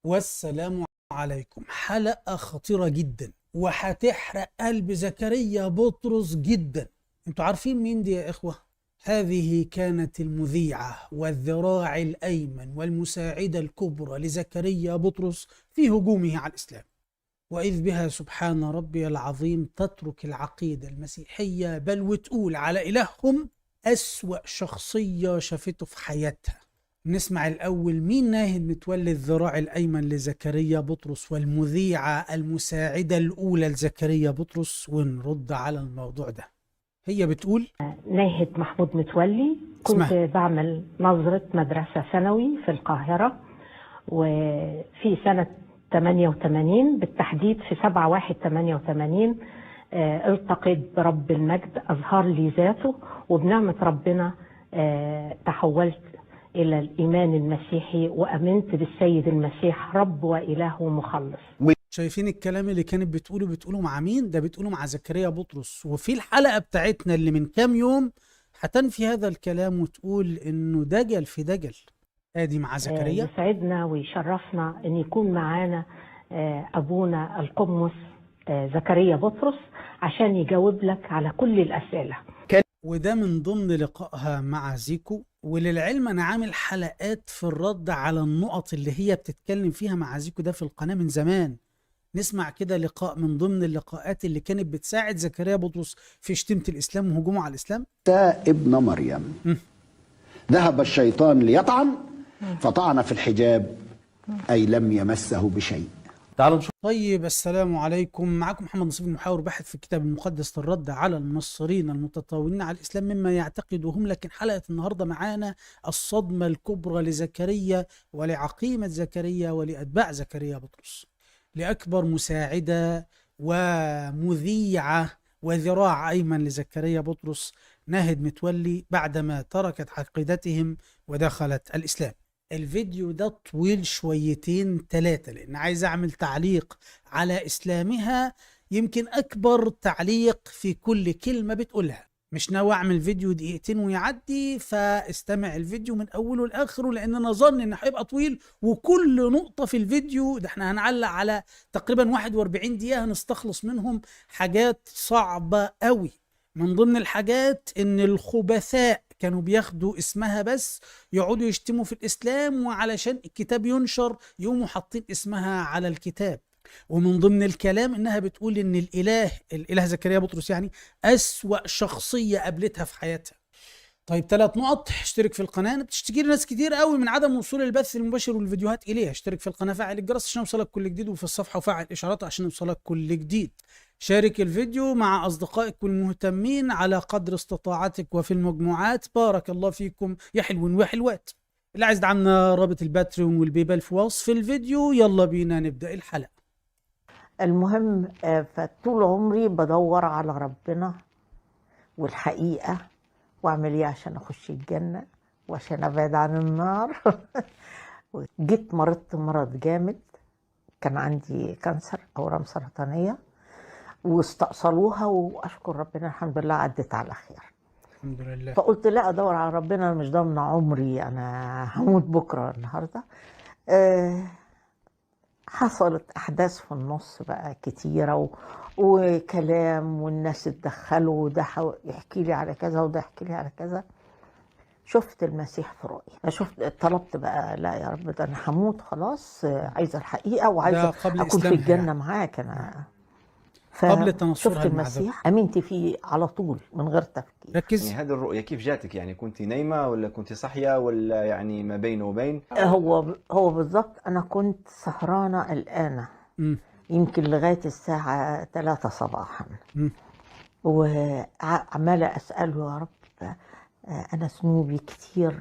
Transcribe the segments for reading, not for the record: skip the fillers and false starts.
والسلام عليكم. حلقة خطيرة جدا وهتحرق قلب زكريا بطرس جدا. انتوا عارفين مين دي يا إخوة؟ هذه كانت المذيعة والذراع الأيمن والمساعدة الكبرى لزكريا بطرس في هجومه على الإسلام، وإذ بها سبحان ربي العظيم تترك العقيدة المسيحية بل وتقول على إلههم أسوأ شخصية شافته في حياتها. نسمع الأول مين ناهد متولي الذراع الأيمن لزكريا بطرس والمذيعة المساعدة الأولى لزكريا بطرس ونرد على الموضوع ده. هي بتقول: ناهد محمود متولي، كنت بعمل نظرة مدرسة ثانوي في القاهرة، وفي سنة 88 بالتحديد في 7/1/88 التقيت برب المجد أظهر لي ذاته، وبنعمة ربنا تحولت إلى الإيمان المسيحي وأمنت بالسيد المسيح رب وإله ومخلص. شايفين الكلام اللي كانت بتقوله مع مين؟ ده بتقوله مع زكريا بطرس. وفي الحلقة بتاعتنا اللي من كام يوم هتنفي هذا الكلام وتقول إنه دجل في دجل. ادي مع زكريا. يسعدنا ويشرفنا ان يكون معانا ابونا القمص زكريا بطرس عشان يجاوب لك على كل الاسئله. وده من ضمن لقائها مع زيكو، وللعلم انا عامل حلقات في الرد على النقط اللي هي بتتكلم فيها مع زيكو ده في القناه من زمان. نسمع كده لقاء من ضمن اللقاءات اللي كانت بتساعد زكريا بطرس في شتيمه الاسلام وهجومه على الاسلام. ابن مريم ذهب الشيطان ليطعن فطعن في الحجاب أي لم يمسه بشيء. تعالوا نشوف. طيب، السلام عليكم. معكم محمد نصيب المحاور، باحث في الكتاب المقدس للرد على المنصرين المتطاولين على الإسلام مما يعتقدهم. لكن حلقة النهاردة معانا الصدمة الكبرى لزكريا ولعقيمة زكريا ولأتباع زكريا بطرس، لأكبر مساعدة ومذيعة وذراع أيمن لزكريا بطرس ناهد متولي بعدما تركت عقيدتهم ودخلت الإسلام. الفيديو ده طويل شويتين 3 لأن عايز أعمل تعليق على إسلامها، يمكن أكبر تعليق في كل كلمة بتقولها. مش ناوي أعمل فيديو 2 دقيقة ويعدي، فاستمع الفيديو من أوله لآخره، لأن أنا ظن إنه هيبقى طويل وكل نقطة في الفيديو ده احنا هنعلق على تقريبا 41 دقيقة هنستخلص منهم حاجات صعبة قوي. من ضمن الحاجات إن الخبثاء كانوا بياخدوا اسمها بس يقعدوا يشتموا في الإسلام، وعلشان الكتاب ينشر يقوموا حاطين اسمها على الكتاب. ومن ضمن الكلام إنها بتقول إن الإله زكريا بطرس يعني أسوأ شخصية قابلتها في حياتها. طيب، 3 نقط: اشترك في القناة. أنا بتشتكي لي ناس كتير قوي من عدم وصول البث المباشر والفيديوهات إليها. اشترك في القناة، فعل الجرس عشان يوصلك كل جديد، وفي الصفحة وفعل الإشعارات عشان يوصلك كل جديد. شارك الفيديو مع أصدقائك والمهتمين على قدر استطاعتك وفي المجموعات. بارك الله فيكم يا حلوين وحلوات. اللي عايز دعمنا رابط الباتريون والبيبال في وصف الفيديو. يلا بينا نبدأ الحلقة. المهم فطول عمري بدور على ربنا والحقيقة واعمل ايه عشان اخش الجنة وعشان ابعد عن النار. جيت مرضت مرض جامد، كان عندي كانسر اورام سرطانية واستأصلوها، واشكر ربنا الحمد لله عدت على خير الحمد لله. فقلت لا ادور على ربنا، انا مش ضامنه عمري، انا هموت بكره النهارده. حصلت احداث في النص بقى كتيره وكلام، والناس اتدخلوا، وده يحكي لي على كذا وده يحكي لي على كذا. شفت المسيح في رؤيا، طلبت بقى لا يا رب، ده انا هموت خلاص، عايزه الحقيقه وعايزه اكون في الجنه يعني معاك انا. قبل تنصرها شفت المسيح، امنت فيه على طول من غير تفكير. ركز. يعني هذه الرؤية كيف جاتك؟ يعني كنت نايمة ولا كنت صاحية ولا يعني ما بين وبين؟ هو بالضبط انا كنت سهرانه قلقانه يمكن لغايه الساعه 3 صباحا، وعماله اساله يا رب انا ذنوبي كتير،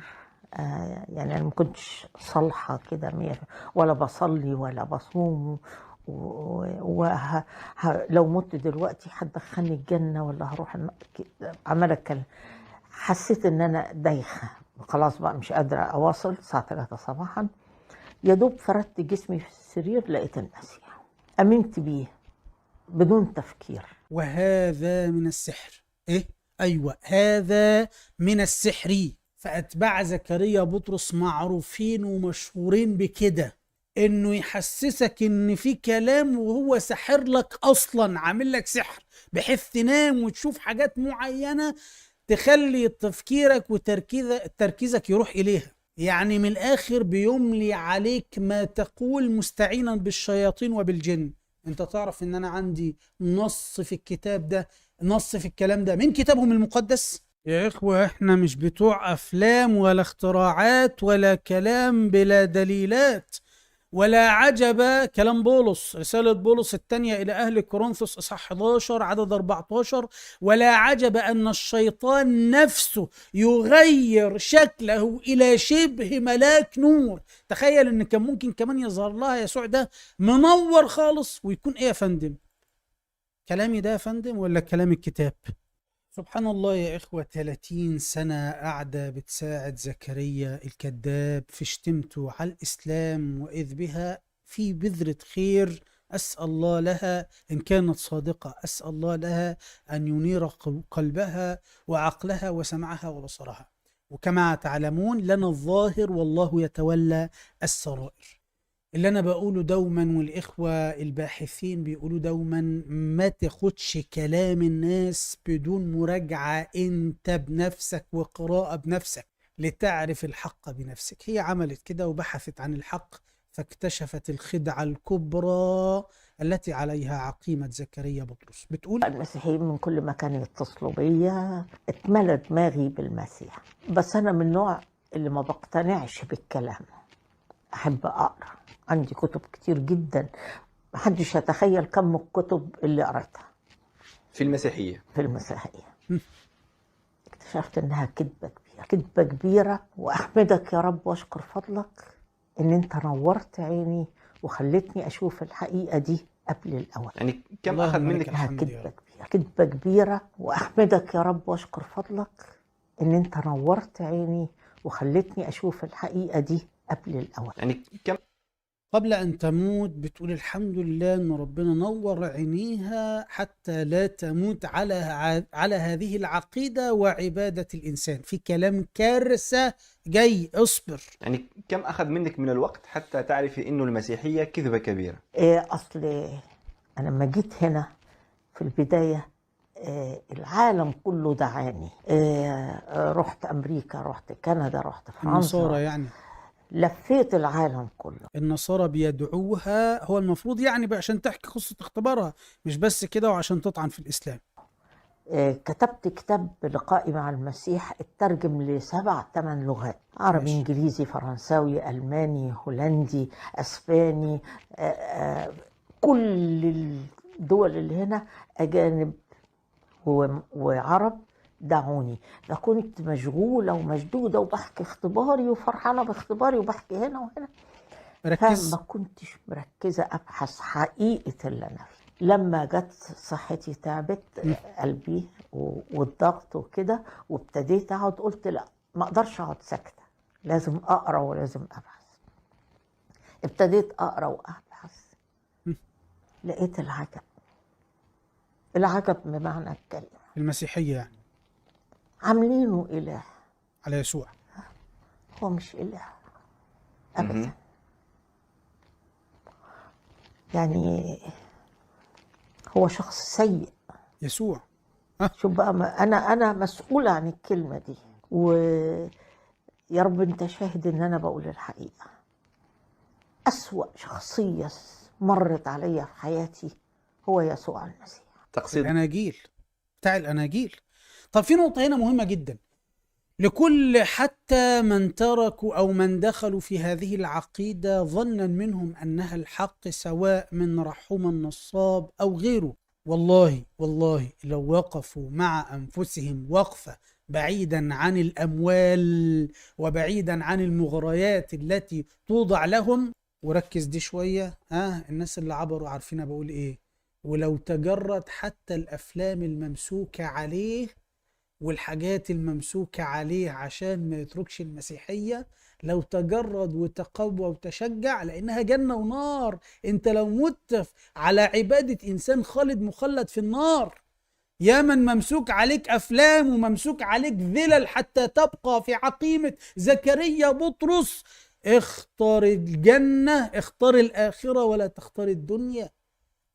يعني انا ما كنتش صالحه كده ولا بصلي ولا بصوم، لو مت دلوقتي هتدخلني الجنه ولا هروح عماله اتكلم. حسيت ان انا دايخه خلاص بقى، مش قادره اواصل. الساعه 3 صباحا يا دوب فردت جسمي في السرير لقيت المسيح، امنت بيه بدون تفكير. وهذا من السحر. ايه؟ ايوه، هذا من السحر. فاتباع زكريا بطرس معروفين ومشهورين بكده، انه يحسسك ان في كلام وهو ساحر لك اصلا، عامل لك سحر بحيث تنام وتشوف حاجات معينة تخلي تفكيرك وتركيزك يروح اليها. يعني من الاخر بيملي عليك ما تقول مستعينا بالشياطين وبالجن. انت تعرف ان انا عندي نص في الكتاب ده، نص في الكلام ده من كتابهم المقدس. يا إخوة إحنا مش بتوع أفلام ولا اختراعات ولا كلام بلا دليلات. ولا عجب كلام بولس، رسالة بولس الثانية إلى أهل كورنثوس إصحاح 11 عدد 14: ولا عجب أن الشيطان نفسه يغير شكله إلى شبه ملاك نور. تخيل إن كان ممكن كمان يظهر لها يسوع ده منور خالص ويكون إيه يا فندم؟ كلامي ده يا فندم ولا كلام الكتاب؟ سبحان الله يا إخوة، 30 سنة قاعدة بتساعد زكريا الكذاب في شتمته على الإسلام، وإذ بها في بذرة خير. أسأل الله لها إن كانت صادقة، أسأل الله لها أن ينير قلبها وعقلها وسمعها وبصرها. وكما تعلمون لنا الظاهر والله يتولى السرائر. اللي أنا بقوله دوما والإخوة الباحثين بيقولوا دوما: ما تاخدش كلام الناس بدون مراجعة أنت بنفسك وقراءة بنفسك لتعرف الحق بنفسك. هي عملت كده وبحثت عن الحق فاكتشفت الخدعة الكبرى التي عليها عقيمة زكريا بطرس. بتقول: المسيحيين من كل مكان يتصلوا بيا، اتملى دماغي بالمسيح، بس أنا من النوع اللي ما بقتنعش بالكلام، أحب أقرأ، عندي كتب كتير جدا، محدش يتخيل كم الكتب اللي قرأتها في المسيحية. في المسيحية. اكتشفت إنها كذبة كبيرة، كذبة كبيرة، وأحمدك يا رب وأشكر فضلك إن أنت نورت عيني وخلتني أشوف الحقيقة دي قبل الأول. يعني كم اللهم أخذ لك منك؟ إنها الحمد يا كذبة رب. كبيرة، كذبة كبيرة، وأحمدك يا رب وأشكر فضلك إن أنت نورت عيني وخلتني أشوف الحقيقة دي قبل الأول. يعني كم قبل أن تموت بتقول الحمد لله أن ربنا نور عينيها حتى لا تموت على هذه العقيدة وعبادة الإنسان. في كلام كارثة جاي، اصبر. يعني كم أخذ منك من الوقت حتى تعرفي إنه المسيحية كذبة كبيرة؟ أصل أنا لما جيت هنا في البداية العالم كله دعاني، رحت أمريكا، رحت كندا، رحت النصارى فرنسا، يعني لفيت العالم كله. النصارى بيدعوها، هو المفروض يعني بقى عشان تحكي قصة اختبارها، مش بس كده وعشان تطعن في الإسلام. كتبت كتاب لقائي مع المسيح، اترجم ل7 8 لغات: عربي، ماشي. انجليزي، فرنساوي، الماني، هولندي، اسباني. كل الدول اللي هنا اجانب وعرب دعوني، فكنت مشغوله ومشدوده وبحكي اختباري وفرحانه باختباري وبحكي هنا وهنا، ركز. فما كنتش مركزه ابحث حقيقه اللي انا فيه. لما جت صحتي تعبت، قلبي والضغط وكده، وابتديت اقعد، قلت لا، ما اقدرش اقعد ساكته، لازم اقرا ولازم ابحث. ابتديت اقرا وابحث، لقيت العجب، العجب بمعنى الكلمه. المسيحية يعني عاملينه اله، على يسوع. هو مش اله ابدا. يعني هو شخص سيء. يسوع شوف بقى، انا مسؤولة عن الكلمة دي، ويا رب انت شاهد ان انا بقول الحقيقة. أسوأ شخصية مرت عليا في حياتي هو يسوع المسيح. تقصيد الأناجيل، بتاع الأناجيل. طب في نقطة هنا مهمة جدا لكل حتى من تركوا أو من دخلوا في هذه العقيدة ظنا منهم أنها الحق، سواء من رحوم النصاب أو غيره. والله لو وقفوا مع أنفسهم وقفة بعيدا عن الأموال وبعيدا عن المغريات التي توضع لهم، وركز دي شوية، الناس اللي عبروا عارفين بقول إيه، ولو تجرد حتى الأفلام الممسوكة عليه والحاجات الممسوكة عليه عشان ما يتركش المسيحية، لو تجرد وتقوى وتشجع، لأنها جنة ونار. انت لو مت على عبادة إنسان خالد مخلد في النار. يا من ممسوك عليك أفلام وممسوك عليك ذلل حتى تبقى في عقيمة زكريا بطرس، اختار الجنة، اختار الآخرة ولا تختار الدنيا،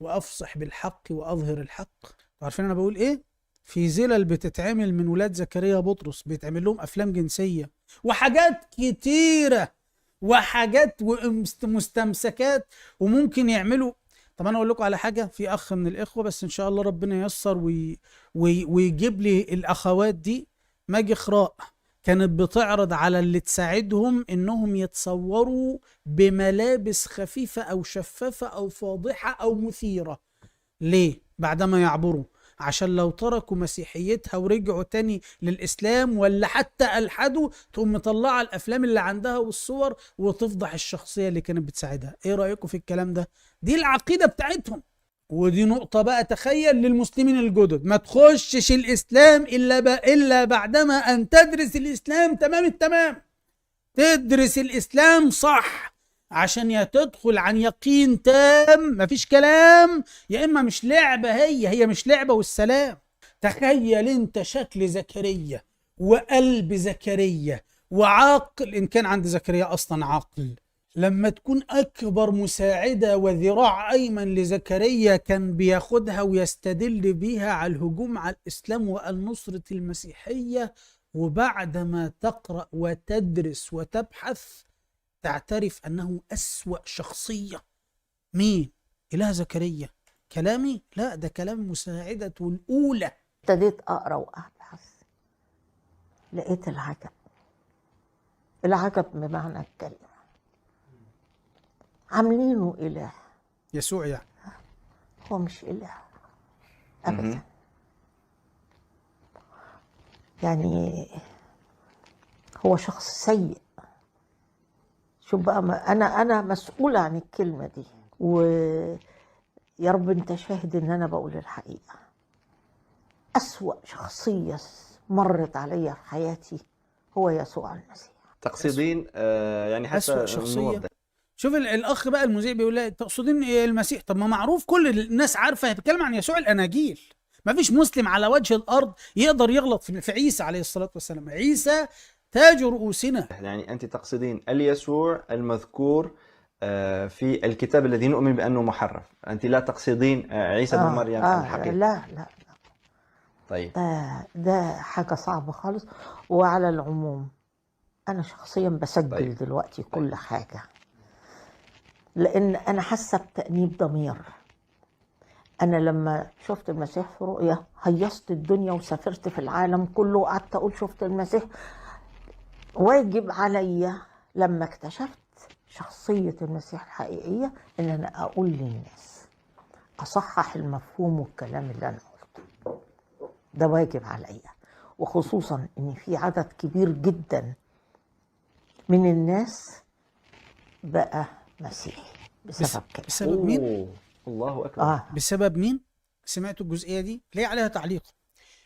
وأفصح بالحق وأظهر الحق. عارفين أنا بقول إيه؟ في زلل بتتعمل من ولاد زكريا بطرس، بيتعمل لهم أفلام جنسية وحاجات كتيرة وحاجات مستمسكات، وممكن يعملوا. طب أنا أقول لكم على حاجة، في أخ من الإخوة بس إن شاء الله ربنا ييسر ويجيب لي الأخوات دي ماجي خراء، كانت بتعرض على اللي تساعدهم إنهم يتصوروا بملابس خفيفة أو شفافة أو فاضحة أو مثيرة. ليه؟ بعدما يعبروا، عشان لو تركوا مسيحيتها ورجعوا تاني للإسلام ولا حتى ألحدوا، تقوم مطلعة الأفلام اللي عندها والصور وتفضح الشخصية اللي كانت بتساعدها. إيه رأيكم في الكلام ده؟ دي العقيدة بتاعتهم. ودي نقطة بقى، تخيل للمسلمين الجدد ما تخشش الإسلام إلا بعدما أن تدرس الإسلام تمام التمام، تدرس الإسلام صح، عشان يا تدخل عن يقين تام مفيش كلام، يا إما مش لعبة، هي مش لعبة والسلام. تخيل انت شكل زكريا وقلب زكريا وعقل، إن كان عند زكريا أصلا عقل، لما تكون أكبر مساعدة وذراع أيمن لزكريا كان بياخدها ويستدل بيها على الهجوم على الإسلام والنصرة المسيحية، وبعد ما تقرأ وتدرس وتبحث تعترف أنه أسوأ شخصية. مين؟ إله زكريا. كلامي؟ لا، ده كلام مساعدة الأولى. ابتديت أقرأ وأبحث، لقيت العجب، العجب بمعنى الكلمة. عاملينه إله، يسوع يعني. هو مش إله أبدا. يعني هو شخص سيء. شوف بقى، أنا مسؤولة عن الكلمة دي، ويا رب أنت شاهد إن أنا بقول الحقيقة. أسوأ شخصية مرت عليا في حياتي هو يسوع المسيح. تقصدين يعني حتى أسوأ شخصية. نوضح. شوف الأخ بقى المذيع بيقول لها تقصدين إيه المسيح؟ طب ما معروف، كل الناس عارفة، هي بتتكلم عن يسوع الأناجيل. ما فيش مسلم على وجه الأرض يقدر يغلط في عيسى عليه الصلاة والسلام. عيسى تاج رؤوسنا. يعني أنت تقصدين اليسوع المذكور في الكتاب الذي نؤمن بأنه محرف، أنت لا تقصدين عيسى بن مريم الحقيقي. لا. طيب، ده حاجة صعبة خالص. وعلى العموم أنا شخصيا بسجل طيب. دلوقتي كل حاجة، لأن أنا حاسة بتأنيب ضمير. أنا لما شفت المسيح في رؤية هيصت الدنيا وسافرت في العالم كله وقعدت أقول شفت المسيح. واجب عليا لما اكتشفت شخصية المسيح الحقيقية إن أنا أقول للناس، أصحح المفهوم والكلام اللي أنا قلته. ده واجب عليا، وخصوصا إن في عدد كبير جدا من الناس بقى مسيحي بسبب كده. بسبب مين؟ الله أكبر. بسبب مين؟ سمعتوا الجزئية دي؟ ليه عليها تعليق؟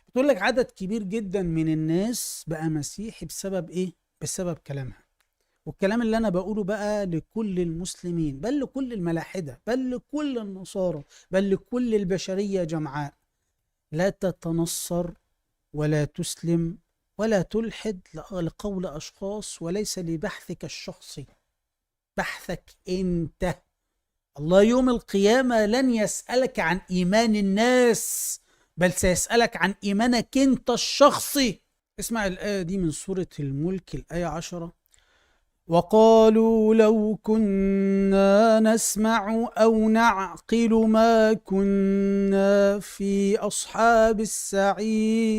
بتقول لك عدد كبير جدا من الناس بقى مسيحي بسبب ايه؟ بسبب كلامها. والكلام اللي انا بقوله بقى لكل المسلمين، بل لكل الملاحدة، بل لكل النصارى، بل لكل البشرية جمعاء. لا تتنصر ولا تسلم ولا تلحد لقول أشخاص، وليس لبحثك الشخصي، بحثك أنت. الله يوم القيامة لن يسألك عن إيمان الناس، بل سيسألك عن إيمانك أنت الشخصي. اسمع الآية دي من سورة الملك، الآية 10: وقالوا لو كنا نسمع أو نعقل ما كنا في أصحاب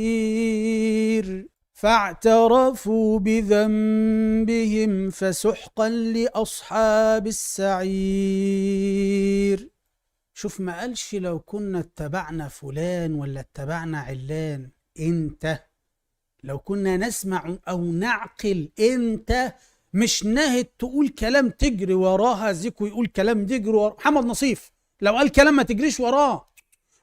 السعير فاعترفوا بذنبهم فسحقا لأصحاب السعير. شوف، ما قالش لو كنا اتبعنا فلان ولا اتبعنا علان، انت لو كنا نسمع او نعقل، انت مش ناهد تقول كلام تجري وراها. زيكو يقول كلام تجري وراه. محمد نصيف لو قال كلام ما تجريش وراه،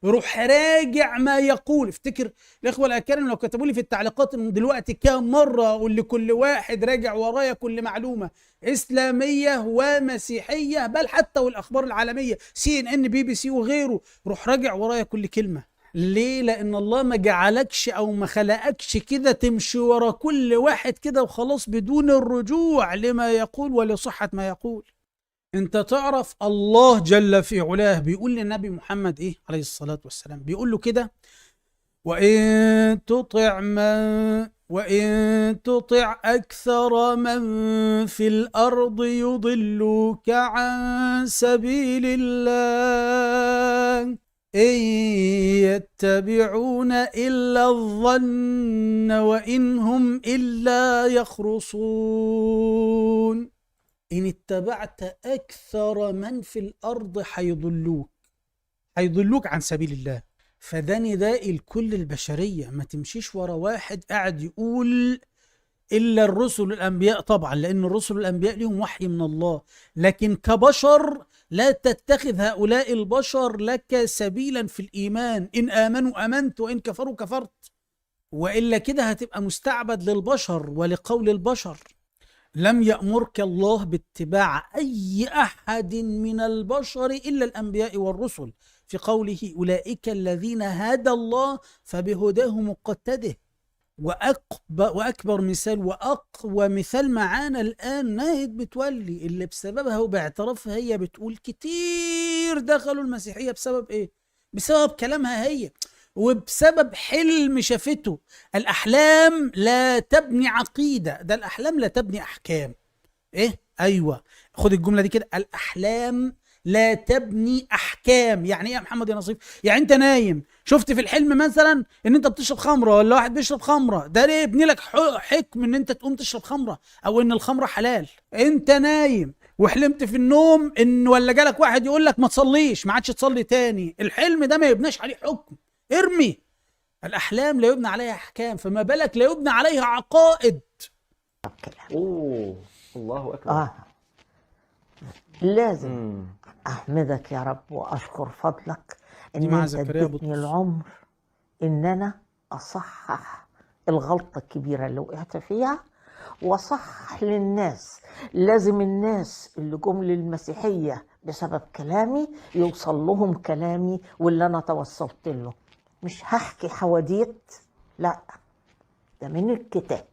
روح راجع ما يقول. افتكر الاخوه الاكارم لو كتبوا لي في التعليقات ان دلوقتي كام مره اقول لكل واحد راجع ورايا كل معلومه اسلاميه ومسيحيه، بل حتى والاخبار العالميه CNN BBC وغيره، روح راجع ورايا كل كلمه. ليه؟ لأن الله ما جعلكش أو ما خلقكش كده تمشي ورا كل واحد كده وخلاص بدون الرجوع لما يقول ولصحة ما يقول. انت تعرف الله جل في علاه بيقول للنبي محمد ايه عليه الصلاة والسلام، بيقول له كده: وإن تطع أكثر من في الأرض يضلوك عن سبيل الله إن يتبعون إلا الظن وإن هم إلا يخرصون. إن اتبعت أكثر من في الأرض هيضلوك عن سبيل الله. فده نداء لكل البشرية، ما تمشيش ورا واحد قاعد يقول إلا الرسل الأنبياء، طبعا لأن الرسل الأنبياء لهم وحي من الله، لكن كبشر لا تتخذ هؤلاء البشر لك سبيلا في الإيمان. إن آمنوا آمنت وإن كفروا كفرت، وإلا كده هتبقى مستعبد للبشر ولقول البشر. لم يأمرك الله باتباع أي أحد من البشر إلا الأنبياء والرسل، في قوله: أولئك الذين هدى الله فبهداه مقتده. وأكبر مثال وأقوى مثال معانا الآن ناهد متولي، اللي بسببها وباعترافها هي بتقول كتير دخلوا المسيحية بسبب إيه؟ بسبب كلامها هي، وبسبب حلم شافته. الأحلام لا تبني عقيدة، ده الأحلام لا تبني أحكام. إيه؟ أيوة، خد الجملة دي كده: الأحلام لا تبني أحكام. يعني إيه يا محمد يا نصيف؟ يعني أنت نايم شفت في الحلم مثلا إن أنت بتشرب خمرة ولا واحد بيشرب خمرة، ده ليه يبني لك حكم إن أنت تقوم تشرب خمرة أو إن الخمرة حلال؟ أنت نايم وحلمت في النوم إن ولا جالك واحد يقول لك ما تصليش، ما عادش تصلي تاني، الحلم ده ما يبناش عليه حكم، ارمي. الأحلام لا يبنى عليها أحكام، فما بالك لا يبنى عليها عقائد. أوه، الله أكبر. لازم أحمدك يا رب وأشكر فضلك إن أنت اديتني العمر إن أنا أصحح الغلطة الكبيرة اللي وقعت فيها، وأصحح للناس. لازم الناس اللي جم للمسيحية بسبب كلامي يوصل لهم كلامي واللي أنا توصلت له. مش هحكي حواديت، لا، ده من الكتاب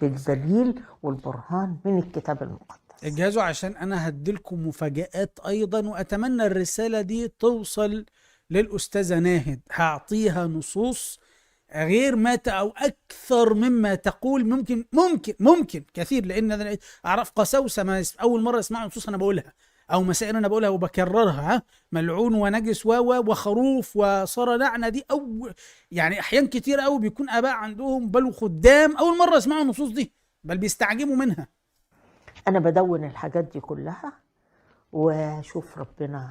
بالدليل والبرهان من الكتاب المقدس. اجهزوا عشان انا هديلكم مفاجآت ايضا، واتمنى الرسالة دي توصل للأستاذة ناهد. هعطيها نصوص غير ما او اكثر مما تقول، ممكن كثير، لان انا اعرف قساوسة ما اول مرة اسمع نصوص انا بقولها او مسائل انا بقولها وبكررها: ملعون ونجس وخروف وصار لعنة. دي او يعني احيان كتير قوي بيكون اباء عندهم بل وخدام اول مرة يسمعوا النصوص دي، بل بيستعجبوا منها. انا بدون الحاجات دي كلها وشوف ربنا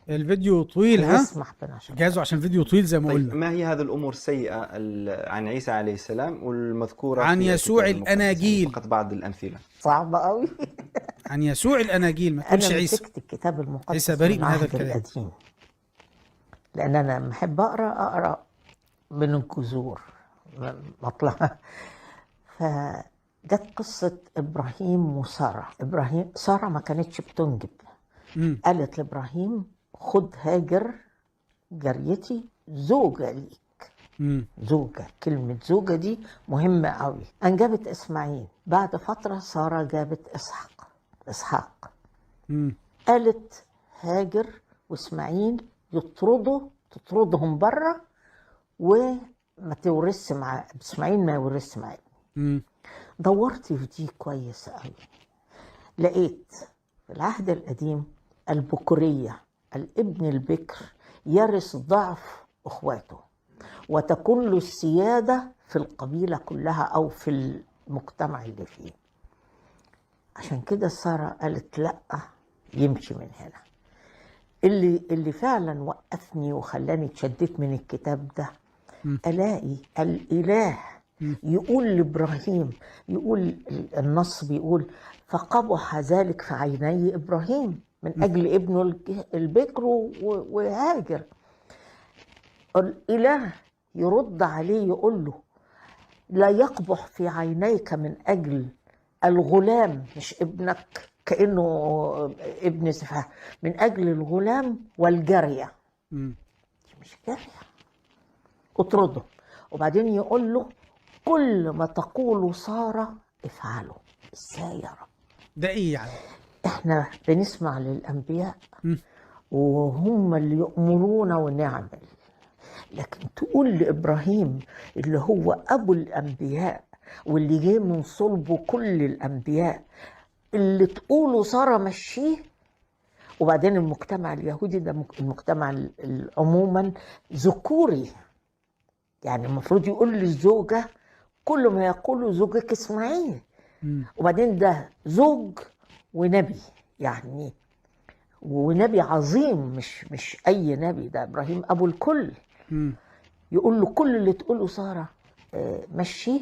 الفيديو طويل، يسمح بنا. جازوا عشان الفيديو طويل زي ما قلنا. ما هي هذه الأمور السيئة عن عيسى عليه السلام والمذكورة عن يسوع الأناجيل؟ فقط بعض الأمثلة. صعبة قوي. عن يسوع الأناجيل، ما تقولش عيسى. أنا مسكت الكتاب المقدس عيسى بريء من هذا الكلام القديم، لأن أنا بحب أقرأ من الجذور مطلع. فجت قصة إبراهيم وسارة. سارة ما كانتش بتنجب، قالت لإبراهيم: خد هاجر جاريتي زوجة ليك. زوجة، كلمة زوجة دي مهمة قوي. أنجبت إسماعيل. بعد فترة سارة جابت إسحاق. قالت هاجر وإسماعيل تطردهم بره وما تورثش مع إسماعيل، ما يورثش معاه. دورت في دي كويس قوي، لقيت في العهد القديم البكورية، الابن البكر يرث ضعف اخواته وتكون له السيادة في القبيلة كلها او في المجتمع اللي فيه. عشان كده سارة قالت لا، يمشي من هنا. اللي فعلا وقفني وخلاني اتشدت من الكتاب ده، الاقي الاله يقول لابراهيم، يقول النص بيقول: فقبح ذلك في عيني ابراهيم من اجل ابنه البكر وهاجر. الاله يرد عليه يقول له: لا يقبح في عينيك من اجل الغلام، مش ابنك كانه ابن سفاه، من اجل الغلام والجاريه. مش جاريه، اطرده. وبعدين يقول له كل ما تقوله سارة افعله. ازاي يا رب؟ ده ايه يعني؟ احنا بنسمع للأنبياء مم. وهم اللي يأمرونا ونعمل، لكن تقول لإبراهيم اللي هو أبو الأنبياء واللي جه من صلبه كل الأنبياء، اللي تقوله سارة مشيه. وبعدين المجتمع اليهودي ده المجتمع عموما ذكوري، يعني المفروض يقول للزوجة كل ما يقوله زوجك اسمعيه. مم. وبعدين ده زوج ونبي يعني، ونبي عظيم، مش أي نبي، ده إبراهيم أبو الكل. مم. يقول له كل اللي تقوله سارة مشيه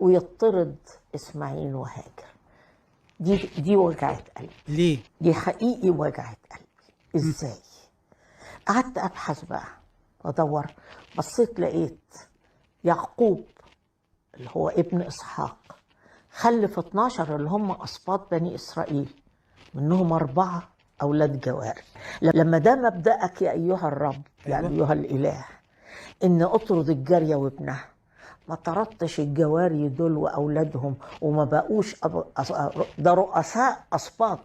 ويطرد إسماعيل وهاجر. دي وجعت قلبي، ليه؟ دي حقيقي وجعت قلبي. إزاي؟ قعدت أبحث بقى وأدور، بصيت لقيت يعقوب اللي هو ابن إسحاق خلف 12 اللي هم أسباط بني إسرائيل، منهم 4 أولاد جواري. لما ده مبدأك يا أيها الرب يا أيوة. أيها الإله إن أطرد الجارية وابنها، ما طردتش الجواري دول وأولادهم وما بقوش ده رؤساء أسباط.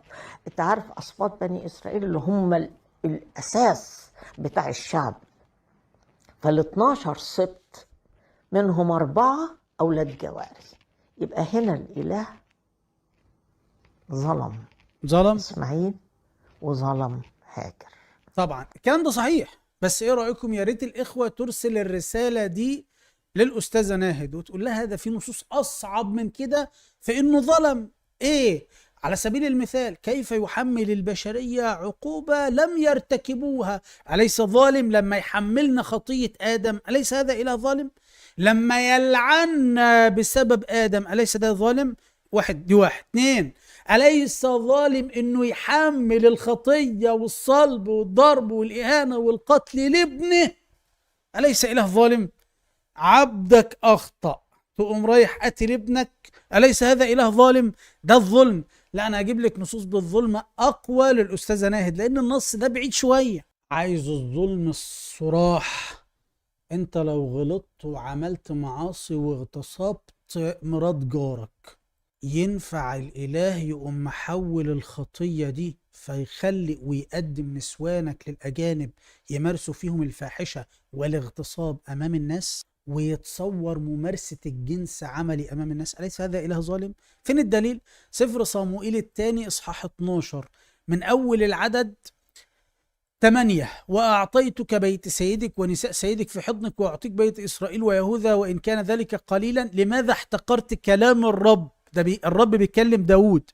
أنت عارف أسباط بني إسرائيل اللي هم الأساس بتاع الشعب، فال12 سبط منهم 4 أولاد جواري. يبقى هنا الإله ظلم إسماعيل وظلم هاجر. طبعا الكلام ده صحيح، بس ايه رأيكم يا ريت الإخوة ترسل الرسالة دي للأستاذة ناهد وتقول لها ده في نصوص أصعب من كده في إنه ظلم. إيه؟ على سبيل المثال كيف يحمل البشرية عقوبة لم يرتكبوها؟ أليس ظالم لما يحملنا خطية آدم؟ أليس هذا إله ظالم؟ لما يلعن بسبب آدم أليس ده ظالم؟ دي واحد. 2، أليس ظالم إنه يحمل الخطية والصلب والضرب والإهانة والقتل لابنه؟ أليس إله ظالم؟ عبدك أخطأ تقوم رايح قتل ابنك، أليس هذا إله ظالم؟ ده الظلم. لا أنا أجيب لك نصوص بالظلم أقوى للأستاذة ناهد، لأن النص ده بعيد شوية. عايز الظلم الصراح، أنت لو غلطت وعملت معاصي واغتصبت مرات جارك، ينفع الإله يقوم محول الخطية دي فيخلي ويقدم نسوانك للأجانب يمارسوا فيهم الفاحشة والاغتصاب أمام الناس، ويتصور ممارسة الجنس عملي أمام الناس؟ أليس هذا إله ظالم؟ فين الدليل؟ سفر صموئيل الثاني إصحاح 12 من أول العدد 8: وأعطيتك بيت سيدك ونساء سيدك في حضنك، وأعطيك بيت إسرائيل ويهوذا وإن كان ذلك قليلا، لماذا احتقرت كلام الرب؟ ده الرب بيكلم داود.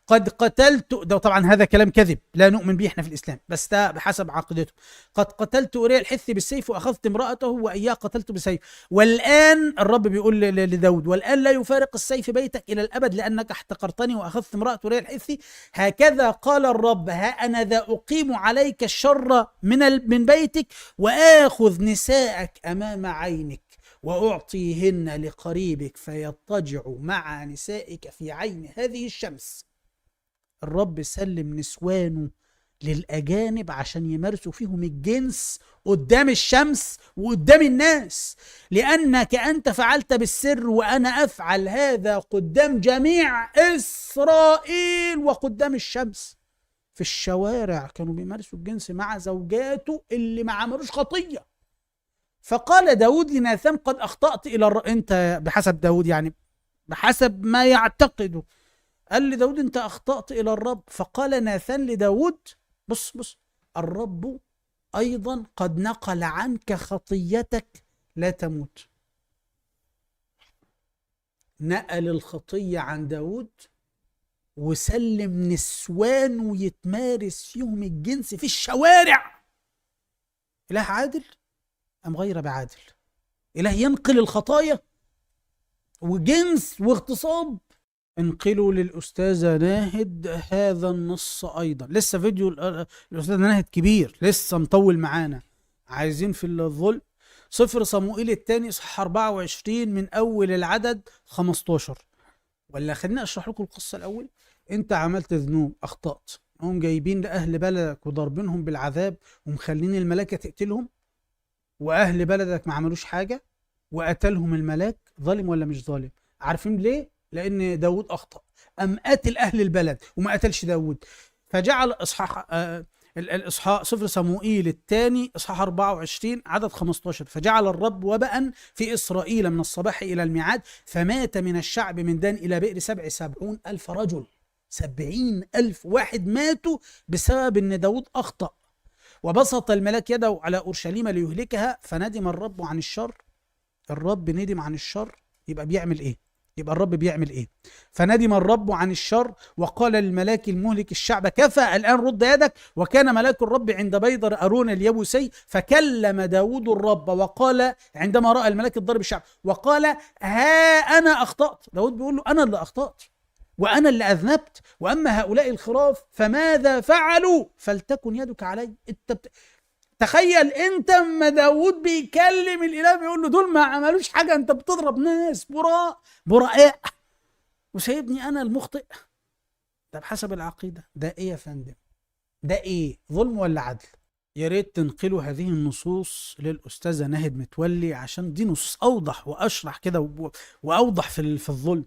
قد قتلت، ده طبعا هذا كلام كذب لا نؤمن به احنا في الإسلام، بس ده بحسب عقيدته. قد قتلت أوريا الحثي بالسيف وأخذت امرأته وإياه قتلت بسيف، والآن الرب بيقول لداود والآن لا يفارق السيف بيتك إلى الأبد لأنك احتقرتني وأخذت امرأة أوريا الحثي. هكذا قال الرب ها أنا ذا أقيم عليك الشر من بيتك وآخذ نساءك أمام عينك وأعطيهن لقريبك فيضطجع مع نسائك في عين هذه الشمس. الرب سلم نسوانه للأجانب عشان يمارسوا فيهم الجنس قدام الشمس وقدام الناس، لأنك أنت فعلت بالسر وأنا أفعل هذا قدام جميع إسرائيل وقدام الشمس. في الشوارع كانوا بيمارسوا الجنس مع زوجاته اللي ما عملوش خطية. فقال داود لناثان قد أخطأت إلى أنت بحسب داود يعني بحسب ما يعتقده، قال لداود أنت أخطأت إلى الرب. فقال ناثان لداود بص الرب أيضا قد نقل عنك خطيتك لا تموت. نقل الخطية عن داود وسلم نسوانه يتمارس فيهم الجنس في الشوارع. إله عادل أم غير بعادل؟ إله ينقل الخطايا وجنس واغتصاب؟ انقلوا للأستاذة ناهد هذا النص أيضا. لسه فيديو الأستاذة ناهد كبير لسه مطول معانا. عايزين في الظلم؟ سفر صموئيل الثاني إصحاح 24 من أول العدد 15. ولا خليني أشرح لكم القصة الأول. أنت عملت ذنوب أخطأت، هم جايبين لأهل بلدك وضربينهم بالعذاب ومخلين الملائكة تقتلهم. واهل بلدك ما عملوش حاجه وقتلهم الملاك، ظالم ولا مش ظالم؟ عارفين ليه؟ لان داود اخطا، ام قتل اهل البلد وما قتلش داود. فجعل اصحاح الاصحاح سفر صموئيل الثاني اصحاح 24 عدد 15: فجعل الرب وباء في اسرائيل من الصباح الى الميعاد، فمات من الشعب من دان الى بئر 70,000 رجل. 70,000 واحد ماتوا بسبب ان داود اخطا. وبسط الملاك يده على اورشليم ليهلكها، فندم الرب عن الشر. الرب ندم عن الشر، يبقى بيعمل ايه؟ يبقى الرب بيعمل ايه؟ فندم الرب عن الشر وقال للملاك المهلك الشعب: كفى، الان رد يدك. وكان ملاك الرب عند بيضر ارون اليبوسي، فكلم داود الرب وقال عندما راى الملاك الضرب الشعب، وقال: ها انا اخطات. داود بيقول له: انا اللي اخطات وانا اللي اذنبت، واما هؤلاء الخراف فماذا فعلوا؟ فلتكن يدك علي. تخيل انت اما داود بيكلم الاله بيقول له: دول ما عملوش حاجه، انت بتضرب ناس براء وسايبني انا المخطئ. ده بحسب العقيده ده ايه يا فندم؟ ده ايه، ظلم ولا عدل؟ يا ريت تنقلوا هذه النصوص للاستاذه ناهد متولي، عشان دي نصوص اوضح واشرح كده واوضح في الظلم.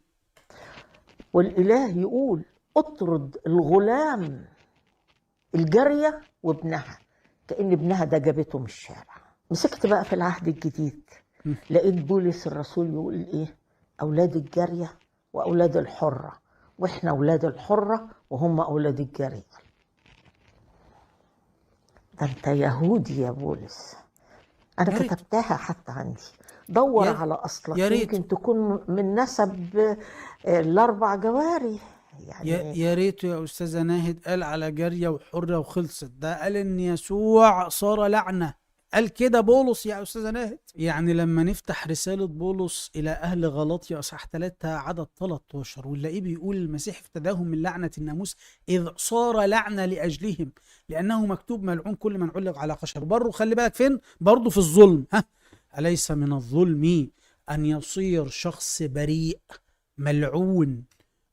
والإله يقول: اطرد الغلام الجارية وابنها، كأن ابنها ده جابته من الشارع. مسكت بقى في العهد الجديد، لقيت بولس الرسول يقول ايه؟ أولاد الجارية وأولاد الحرة، وإحنا أولاد الحرة وهم أولاد الجارية. ده أنت يهودي يا بولس. أنا كتبتها حتى عندي، دور على أصلك، يمكن تكون من نسب الأربع جواري. يعني يا ريت يا أستاذة ناهد قال على جارية وحرة وخلصت، ده قال إن يسوع صار لعنة، قال كده بولس يا أستاذة ناهد. يعني لما نفتح رسالة بولس إلى أهل غلاطيا أصحاح 3 عدد 13 ونلاقيه بيقول: المسيح افتداهم من لعنة الناموس إذ صار لعنة لأجلهم، لأنه مكتوب: ملعون كل من علق على خشب. برضه خلي بالك فين؟ برضه في الظلم. أليس من الظلم أن يصير شخص بريء ملعون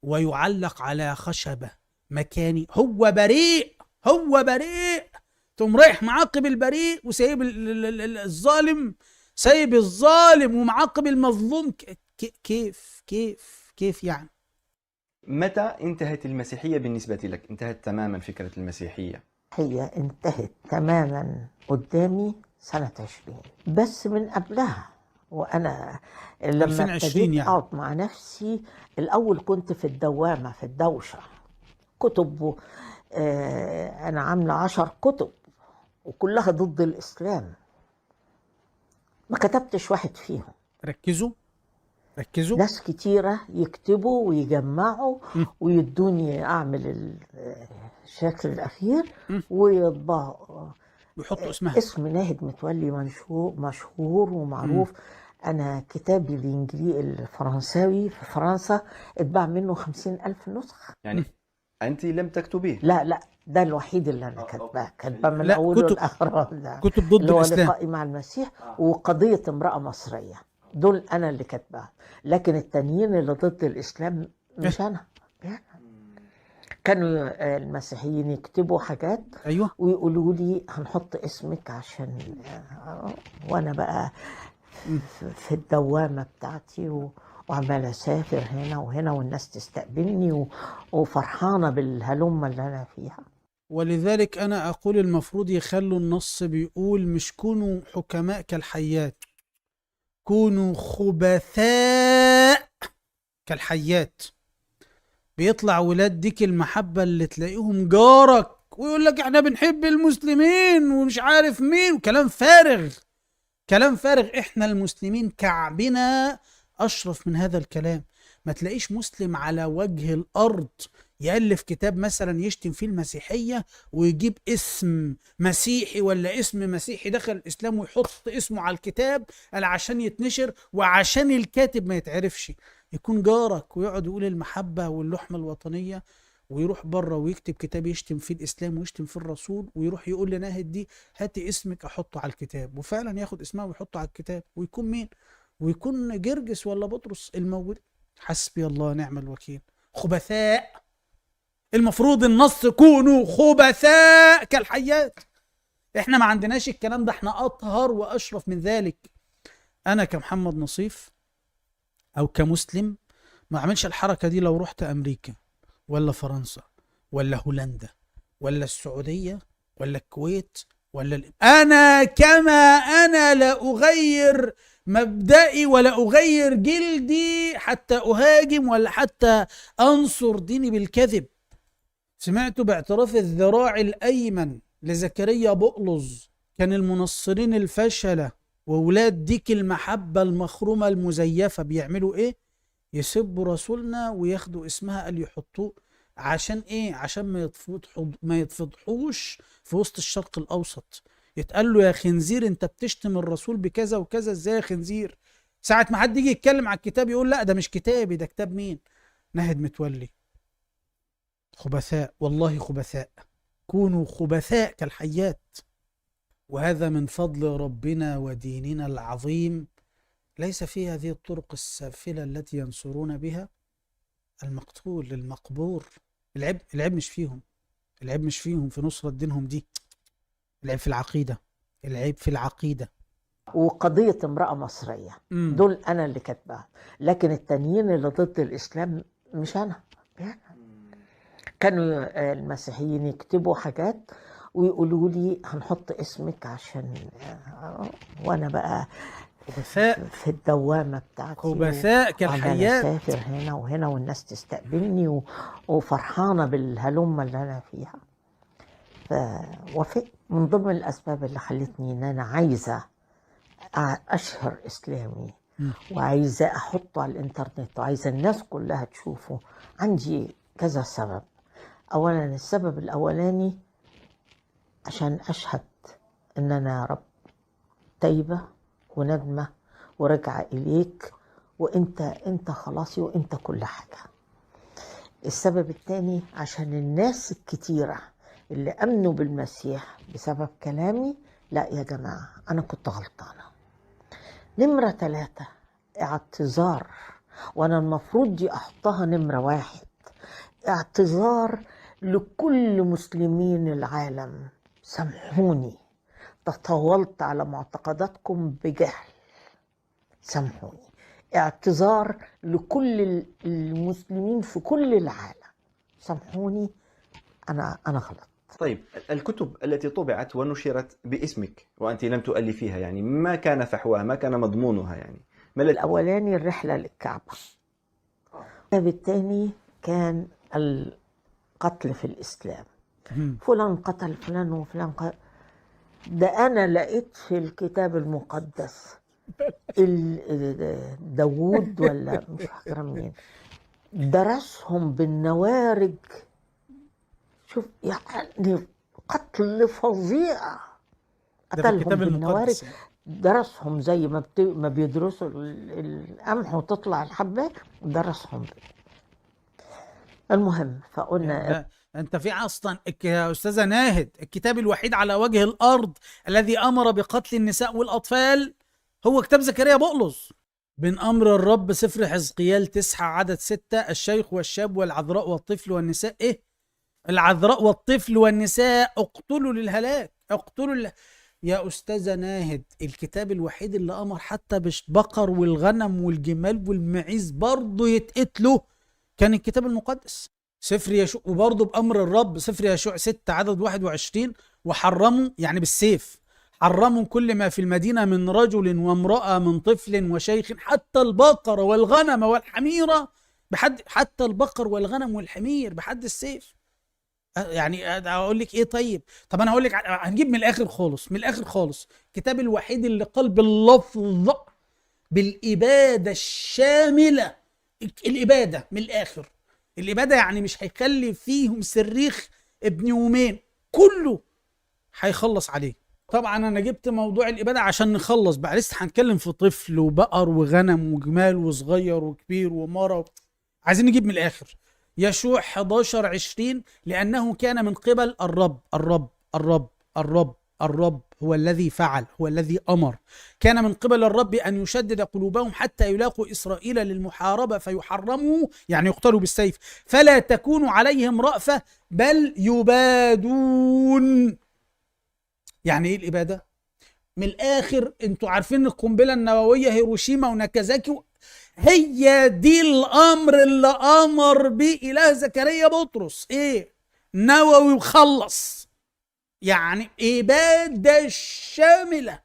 ويعلق على خشبة مكاني؟ هو بريء تقوم رايح معاقب البريء وسايب الظالم، سايب الظالم ومعاقب المظلوم. كيف يعني؟ متى انتهت المسيحية بالنسبة لك؟ انتهت تماما فكرة المسيحية؟ هي انتهت تماما قدامي سنة 20، بس من قبلها وأنا لما ابتديت يعني. أقعد مع نفسي الأول كنت في الدوامة، في الدوشة، كتب أنا عاملة 10 كتب وكلها ضد الإسلام، ما كتبتش واحد فيهم. ركزوا ناس كتيرة يكتبوا ويجمعوا ويدوني أعمل الشكل الأخير ويطبعوا ويحطوا اسمها، اسم ناهد متولي مشهور ومعروف. أنا كتابي الفرنساوي في فرنسا اتباع منه 50,000 نسخة. يعني أنت لم تكتبيه؟ لا، ده الوحيد اللي أنا كاتباه من أوله لآخره. كتب ضد الإسلام، اللي هو لقائي مع المسيح وقضية امرأة مصرية، دول أنا اللي كاتباها، لكن التانيين اللي ضد الإسلام مش أنا. كانوا المسيحيين يكتبوا حاجات أيوة ويقولوا لي هنحط اسمك عشان وانا بقى في الدوامة بتاعتي وعمال اسافر هنا وهنا والناس تستقبلني وفرحانة بالهلمة اللي انا فيها. ولذلك انا اقول المفروض يخلوا النص بيقول مش كونوا حكماء كالحيات، كونوا خبثاء كالحيات. بيطلع ولاد ديك المحبة اللي تلاقيهم جارك ويقول لك احنا بنحب المسلمين ومش عارف مين، وكلام فارغ. احنا المسلمين كعبنا اشرف من هذا الكلام. ما تلاقيش مسلم على وجه الارض يألف كتاب مثلا يشتم فيه المسيحية ويجيب اسم مسيحي ولا اسم مسيحي دخل الاسلام ويحط اسمه على الكتاب عشان يتنشر وعشان الكاتب ما يتعرفش. يكون جارك ويقعد يقول المحبة واللحمة الوطنية ويروح بره ويكتب كتاب يشتم فيه الإسلام ويشتم فيه الرسول ويروح يقول لناهد دي هاتي اسمك أحطه على الكتاب، وفعلا ياخد اسمها ويحطه على الكتاب. ويكون مين؟ ويكون جرجس ولا بطرس الموجود. حسبي الله نعم الوكيل. خبثاء. المفروض النص كونوا خبثاء كالحيات. احنا ما عندناش الكلام ده، احنا اطهر واشرف من ذلك. انا كمحمد نصيف او كمسلم ما اعملش الحركة دي لو رحت امريكا ولا فرنسا ولا هولندا ولا السعودية ولا الكويت انا كما انا لا اغير مبدئي ولا اغير جلدي حتى اهاجم ولا حتى انصر ديني بالكذب. سمعت باعتراف الذراع الايمن لزكريا بقلظ، كان المنصرين الفشلة وولاد ديك المحبة المخرومة المزيفة بيعملوا ايه؟ يسبوا رسولنا وياخدوا اسمها قال يحطوه. عشان ايه؟ عشان ما يتفضحوش في وسط الشرق الاوسط. يتقال له يا خنزير انت بتشتم الرسول بكذا وكذا، ازاي يا خنزير؟ ساعة ما حد يجي يتكلم على الكتاب يقول لا ده مش كتابي، ده كتاب مين؟ ناهد متولي. خبثاء، والله خبثاء، كونوا خبثاء كالحيات. وهذا من فضل ربنا وديننا العظيم، ليس في هذه الطرق السافلة التي ينصرون بها المقتول المقبور. العيب مش فيهم، العيب مش فيهم في نصرة دينهم دي، العيب في العقيدة، العيب في العقيدة. وقضية امرأة مصرية دول أنا اللي كاتباها، لكن التانيين اللي ضد الإسلام مش أنا. كانوا المسيحيين يكتبوا حاجات ويقولوا لي هنحط اسمك عشان وأنا بقى خبثاء في الدوامة بتاعتي، خبثاء كالحيات. أنا أسافر هنا وهنا والناس تستقبلني وفرحانة بالهلمة اللي أنا فيها. فوافقت. من ضمن الأسباب اللي خلتني إن أنا عايزة أشهر إسلامي وعايزة أحطه على الإنترنت وعايزة الناس كلها تشوفه، عندي كذا سبب. أولا السبب الأولاني عشان أشهد إن أنا يا رب تايبة وندمة ورجع إليك، وإنت خلاصي وإنت كل حاجة. السبب الثاني عشان الناس الكتيرة اللي أمنوا بالمسيح بسبب كلامي، لا يا جماعة أنا كنت غلطانة. نمرة 3 اعتذار، وأنا المفروض دي أحطها نمرة 1. اعتذار لكل مسلمين العالم، سامحوني تطاولت على معتقداتكم بجهل، سامحوني. اعتذار لكل المسلمين في كل العالم، سامحوني أنا غلط. طيب الكتب التي طبعت ونشرت باسمك وأنت لم تؤلفيها، يعني ما كان فحواها، ما كان مضمونها؟ يعني الأولاني الرحلة للكعبة، الكتاب الثاني كان القتل في الإسلام، فلان قتل فلان وفلان قتل. ده أنا لقيت في الكتاب المقدس داوود ولا مش فاكرة مين درسهم بالنوارج. شوف يعني قتل فظيع، قتلهم بالنوارج. درسهم زي ما بيدرسوا القمح وتطلع الحبة، درسهم. المهم فقلنا انت في اصلا يا استاذه ناهد الكتاب الوحيد على وجه الارض الذي امر بقتل النساء والاطفال هو كتاب زكريا بقلظ. من امر الرب سفر حزقيال 9 عدد 6، الشيخ والشاب والعذراء والطفل والنساء ايه؟ العذراء والطفل والنساء اقتلوا للهلاك، اقتلوا يا استاذه ناهد الكتاب الوحيد اللي امر حتى بالبقر والغنم والجمال والمعيز برضه يتقتلوا كان الكتاب المقدس سفر يشوع، وبرضه بامر الرب سفر يشوع 6 عدد 21، وحرموا يعني بالسيف، حرموا كل ما في المدينه من رجل وامراه من طفل وشيخ حتى البقر والغنم والحميره بحد، حتى البقر والغنم والحمير بحد السيف. يعني اقول لك ايه؟ طب انا هقول لك، هنجيب من الاخر خالص، من الاخر خالص. الكتاب الوحيد اللي قال باللفظ بالاباده الشامله، الاباده من الاخر، الاباده يعني مش هيخلي فيهم صريخ ابن يومين، كله هيخلص عليه. طبعا انا جبت موضوع الاباده عشان نخلص بقى، لسه هنتكلم في طفل وبقر وغنم وجمال وصغير وكبير ومرة. عايزين نجيب من الاخر. يشوع 11:20 لأنه كان من قبل الرب، الرب الرب الرب الرب هو الذي فعل، هو الذي أمر. كان من قبل الرب أن يشدد قلوبهم حتى يلاقوا إسرائيل للمحاربة فيحرموا، يعني يقتلوا بالسيف، فلا تكون عليهم رأفة بل يبادون. يعني ايه الاباده؟ من الاخر انتوا عارفين القنبله النوويه هيروشيما وناكازاكي، هي دي الامر اللي امر به اله زكريا بطرس، ايه؟ نووي وخلص. يعني اباده شامله.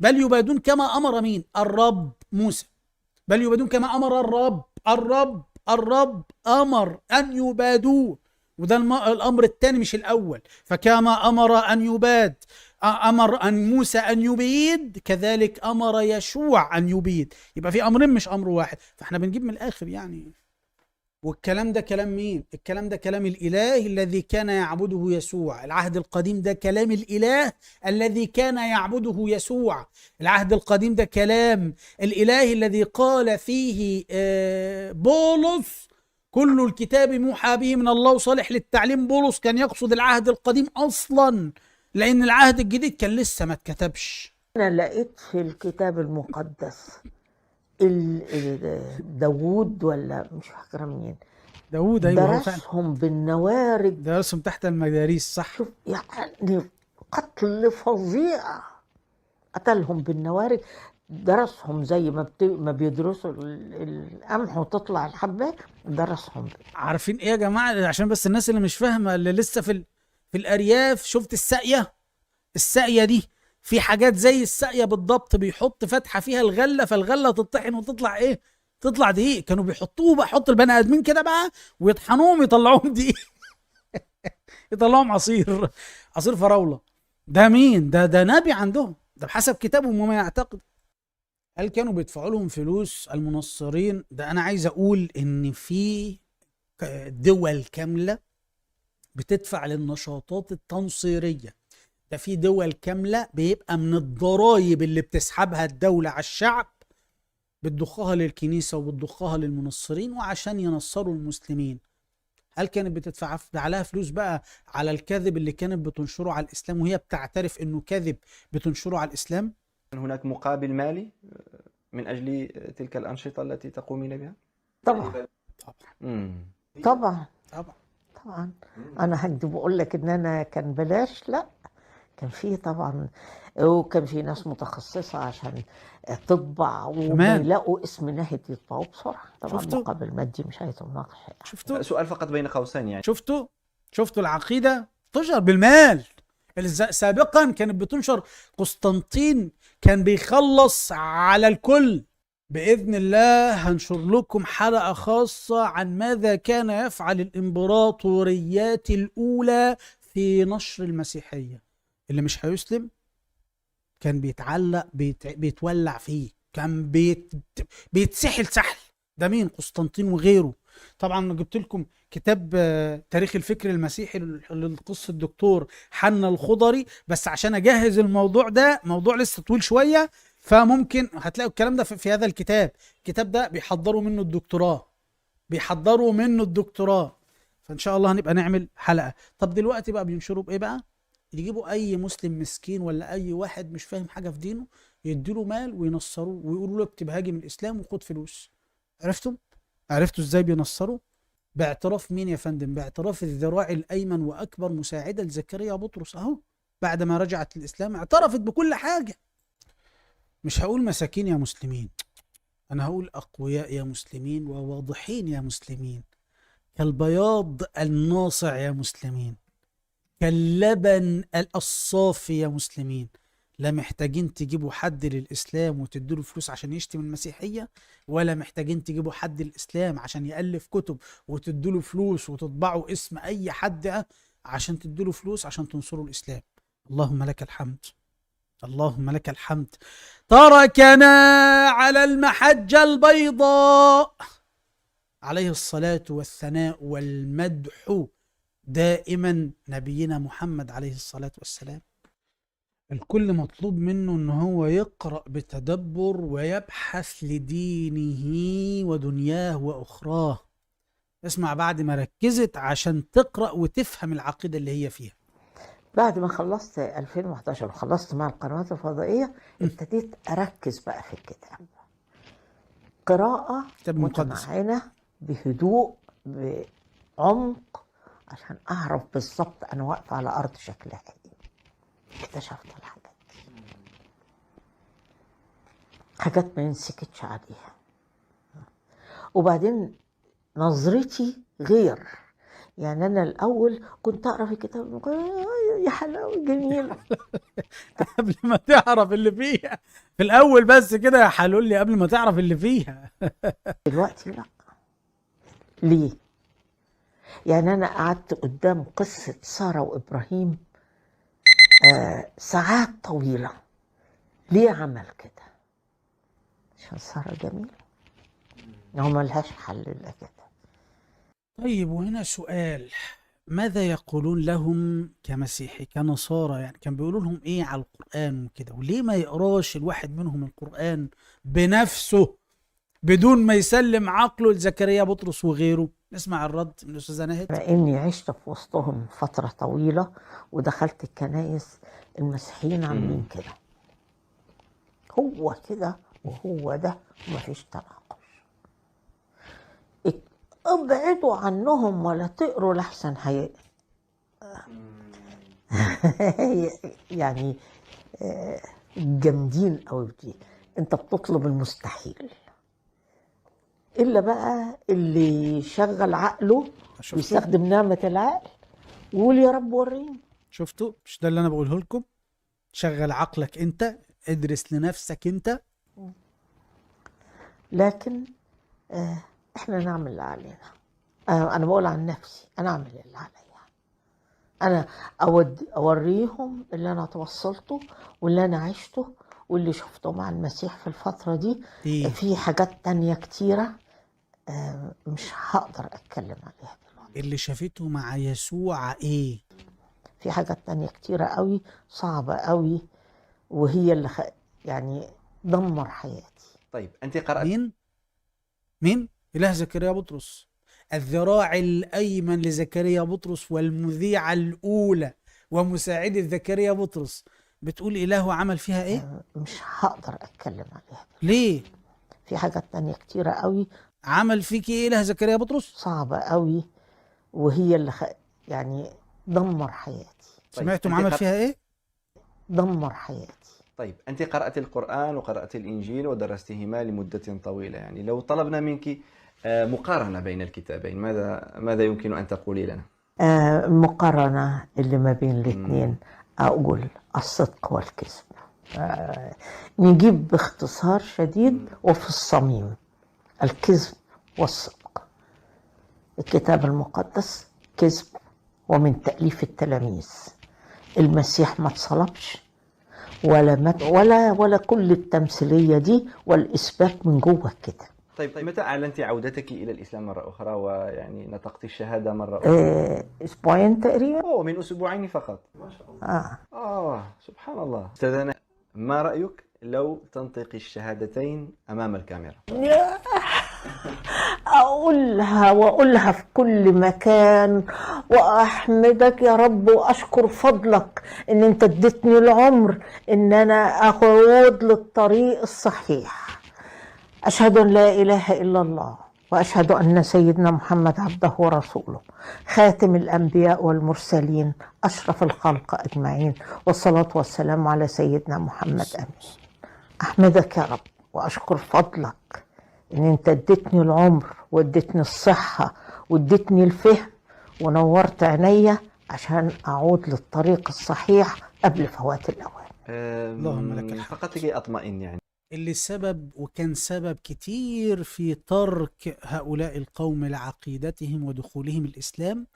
بل يبادون كما امر مين؟ الرب موسى. بل يبادون كما امر الرب امر ان يبادوه. وده الامر الثاني مش الاول. فكما امر ان يباد، امر ان موسى ان يبيد، كذلك امر يشوع ان يبيد. يبقى في امرين مش امر واحد. فاحنا بنجيب من الاخر يعني. والكلام ده كلام مين؟ الكلام ده كلام الاله الذي كان يعبده يسوع. العهد القديم ده كلام الاله الذي كان يعبده يسوع. العهد القديم ده كلام الاله الذي قال فيه بولس كل الكتاب موحى به من الله وصالح للتعليم. بولس كان يقصد العهد القديم اصلا، لان العهد الجديد كان لسه ما اتكتبش. أنا لقيت في الكتاب المقدس داوود ولا مش فاكرة مين، داوود، ايوه هو فعلا درسهم بالنوارد. درسهم تحت المداريس، صح. شوف يعني قتل فظيع، قتلهم بالنوارد. درسهم زي ما بيدرسوا القمح وتطلع الحبة، درسهم. عارفين ايه يا جماعه؟ عشان بس الناس اللي مش فاهمه، اللي لسه في الارياف، شفت الساقيه دي في حاجات زي الساقيه بالضبط، بيحط فتحه فيها الغله، فالغله تطحن وتطلع ايه؟ تطلع دقيق. كانوا بيحطوه بقى، يحط البني ادمين كده بقى ويطحنوهم يطلعوهم دقيق. يطلعوهم عصير فراوله. ده مين ده نبي عندهم، ده بحسب كتابهم وما يعتقد. هل كانوا بيدفعوا لهم فلوس المنصرين؟ ده انا عايز اقول ان في دول كامله بتدفع للنشاطات التنصيريه. ده في دول كامله بيبقى من الضرائب اللي بتسحبها الدوله على الشعب بتضخها للكنيسه وبتضخها للمنصرين وعشان ينصروا المسلمين. هل كانت بتدفع عليها فلوس بقى على الكذب اللي كانت بتنشره على الاسلام وهي بتعترف انه كذب بتنشره على الاسلام؟ هناك مقابل مالي من أجل تلك الأنشطة التي تقومين بها؟ طبعا مم. طبعا طبعا. طبعا. انا هكذب واقول لك ان انا كان بلاش، لا، كان في طبعا، وكان في ناس متخصصة عشان تطبع وما كمان. يلاقوا اسم ناهد يطبعوه بسرعة. طبعا شفتوا؟ مقابل مادي مش عايزهم نقش يعني. شفتوا سؤال فقط بين قوسين يعني. شفتوا العقيدة تنشر بالمال. سابقا كانت بتنشر. قسطنطين كان بيخلص على الكل. بإذن الله هنشر لكم حلقة خاصة عن ماذا كان يفعل الإمبراطوريات الأولى في نشر المسيحية. اللي مش هيسلم كان بيتعلق، بيتولع فيه، كان بيتسحل سحل. ده مين؟ قسطنطين وغيره. طبعا جبت لكم كتاب تاريخ الفكر المسيحي للقس الدكتور حنا الخضري، بس عشان اجهز الموضوع ده، موضوع لسه طويل شويه، فممكن هتلاقوا الكلام ده في هذا الكتاب. الكتاب ده بيحضروا منه الدكتوراه. فان شاء الله هنبقى نعمل حلقه. طب دلوقتي بقى بينشروا بايه بقى؟ يجيبوا اي مسلم مسكين ولا اي واحد مش فاهم حاجه في دينه، يديله مال وينصروه ويقولوا له اكتب هاجم الاسلام وخد فلوس. عرفتوا ازاي بينصروا؟ باعتراف مين يا فندم؟ باعتراف الذراع الايمن واكبر مساعده لزكريا بطرس اهو. بعد ما رجعت الاسلام اعترفت بكل حاجه. مش هقول مساكين يا مسلمين، انا هقول اقوياء يا مسلمين وواضحين يا مسلمين، كالبياض الناصع يا مسلمين، كاللبن الصافي يا مسلمين. لا محتاجين تجيبوا حد للإسلام وتديله فلوس عشان يشتم المسيحية، ولا محتاجين تجيبوا حد للإسلام عشان يألف كتب وتديله فلوس وتطبعوا اسم أي حد عشان تديله فلوس عشان تنصروا الإسلام. اللهم لك الحمد، اللهم لك الحمد. تركنا على المحجة البيضاء عليه الصلاة والثناء والمدح دائما نبينا محمد عليه الصلاة والسلام. الكل مطلوب منه ان هو يقرأ بتدبر ويبحث لدينه ودنياه واخراه. اسمع بعد ما ركزت عشان تقرأ وتفهم العقيدة اللي هي فيها. بعد ما خلصت 2011 وخلصت مع القنوات الفضائية، ابتديت أركز بقى في الكتاب. قراءة متمعنة بهدوء بعمق عشان أعرف بالظبط أنا واقفة على أرض شكلها إيه. اكتشفت الحاجات دي، حاجات ما ينسكتش عليها. وبعدين نظرتي غير، يعني أنا الأول كنت أقرأ في كتاب يا حلاوة جميلة، قبل ما تعرف اللي فيها في الاول بس كده يا حلولي قبل ما تعرف اللي فيها. دلوقتي لا. ليه؟ يعني أنا قعدت قدام قصة سارة وإبراهيم ساعات طويلة. ليه عمل كده؟ عشان سارة جميلة، هو ملهاش حل إلا كده. طيب وهنا سؤال، ماذا يقولون لهم كمسيحي كنصارى؟ يعني كان بيقولوا لهم ايه على القرآن وكده، وليه ما يقراش الواحد منهم القرآن بنفسه بدون ما يسلم عقله لزكريا بطرس وغيره؟ نسمع الرد من الأستاذة ناهد. بما إني عشت في وسطهم فترة طويلة ودخلت الكنائس، المسيحيين عاملين كده، هو كده وهو ده، ومفيش تناقش. ابعدوا عنهم ولا تقروا لحسن يعني جامدين قوي دي. انت بتطلب المستحيل، الا بقى اللي يشغل عقله ويستخدم نعمة العقل ويقول يا رب وريني. شفتوا؟ مش ده اللي انا بقوله لكم؟ شغل عقلك انت، ادرس لنفسك انت. لكن احنا نعمل اللي علينا. انا بقول عن نفسي، انا اعمل اللي عليا. انا اوريهم اللي انا توصلته واللي انا عشته واللي شفته مع المسيح في الفترة دي. في حاجات تانية كتيرة مش هقدر اتكلم عليها دلوقتي. اللي شافته مع يسوع ايه؟ في حاجات تانية كتيرة قوي صعبة قوي، وهي اللي يعني دمر حياتي. طيب أنت قرأت مين؟ إله زكريا بطرس، الذراع الأيمن لزكريا بطرس والمذيعة الأولى ومساعدة زكريا بطرس. بتقول إله عمل فيها إيه؟ مش هقدر أتكلم عليها. ليه؟ في حاجات تانية كتيرة قوي. عمل فيك إيه إله زكريا بطرس؟ صعبة قوي، وهي اللي يعني دمر حياتي. طيب سمعتم عمل فيها إيه؟ دمر حياتي. طيب أنت قرأت القرآن وقرأت الإنجيل ودرستهما لمدة طويلة، يعني لو طلبنا منك مقارنة بين الكتابين، ماذا يمكن أن تقولي لنا؟ المقارنة اللي ما بين الاثنين، أقول الصدق والكذب. نجيب باختصار شديد وفي الصميم الكذب والصدق. الكتاب المقدس كذب ومن تأليف التلاميذ. المسيح ما اتصلبش ولا مات ولا كل التمثيلية دي والإثبات من جوه كده. طيب متى أعلنت عودتك إلى الإسلام مرة أخرى ويعني نطقت الشهادة مرة أخرى؟ أسبوعين تقريبا. من أسبوعين فقط. ما شاء الله. سبحان الله. أستاذنا، ما رأيك لو تنطق الشهادتين أمام الكاميرا؟ أقولها في كل مكان، وأحمدك يا رب وأشكر فضلك إن أنت اديتني العمر إن أنا أخوض للطريق الصحيح. أشهد أن لا إله إلا الله، وأشهد أن سيدنا محمد عبده ورسوله، خاتم الأنبياء والمرسلين، أشرف الخلق أجمعين، والصلاة والسلام على سيدنا محمد. آمين. أحمدك يا رب وأشكر فضلك إن أنت اديتني العمر واديتني الصحة واديتني الفهم ونورت عينيا عشان أعود للطريق الصحيح قبل فوات الأوان. اللهم لك الحمد. فقط لكي أطمئن، يعني اللي سبب وكان سبب كتير في ترك هؤلاء القوم لعقيدتهم ودخولهم الإسلام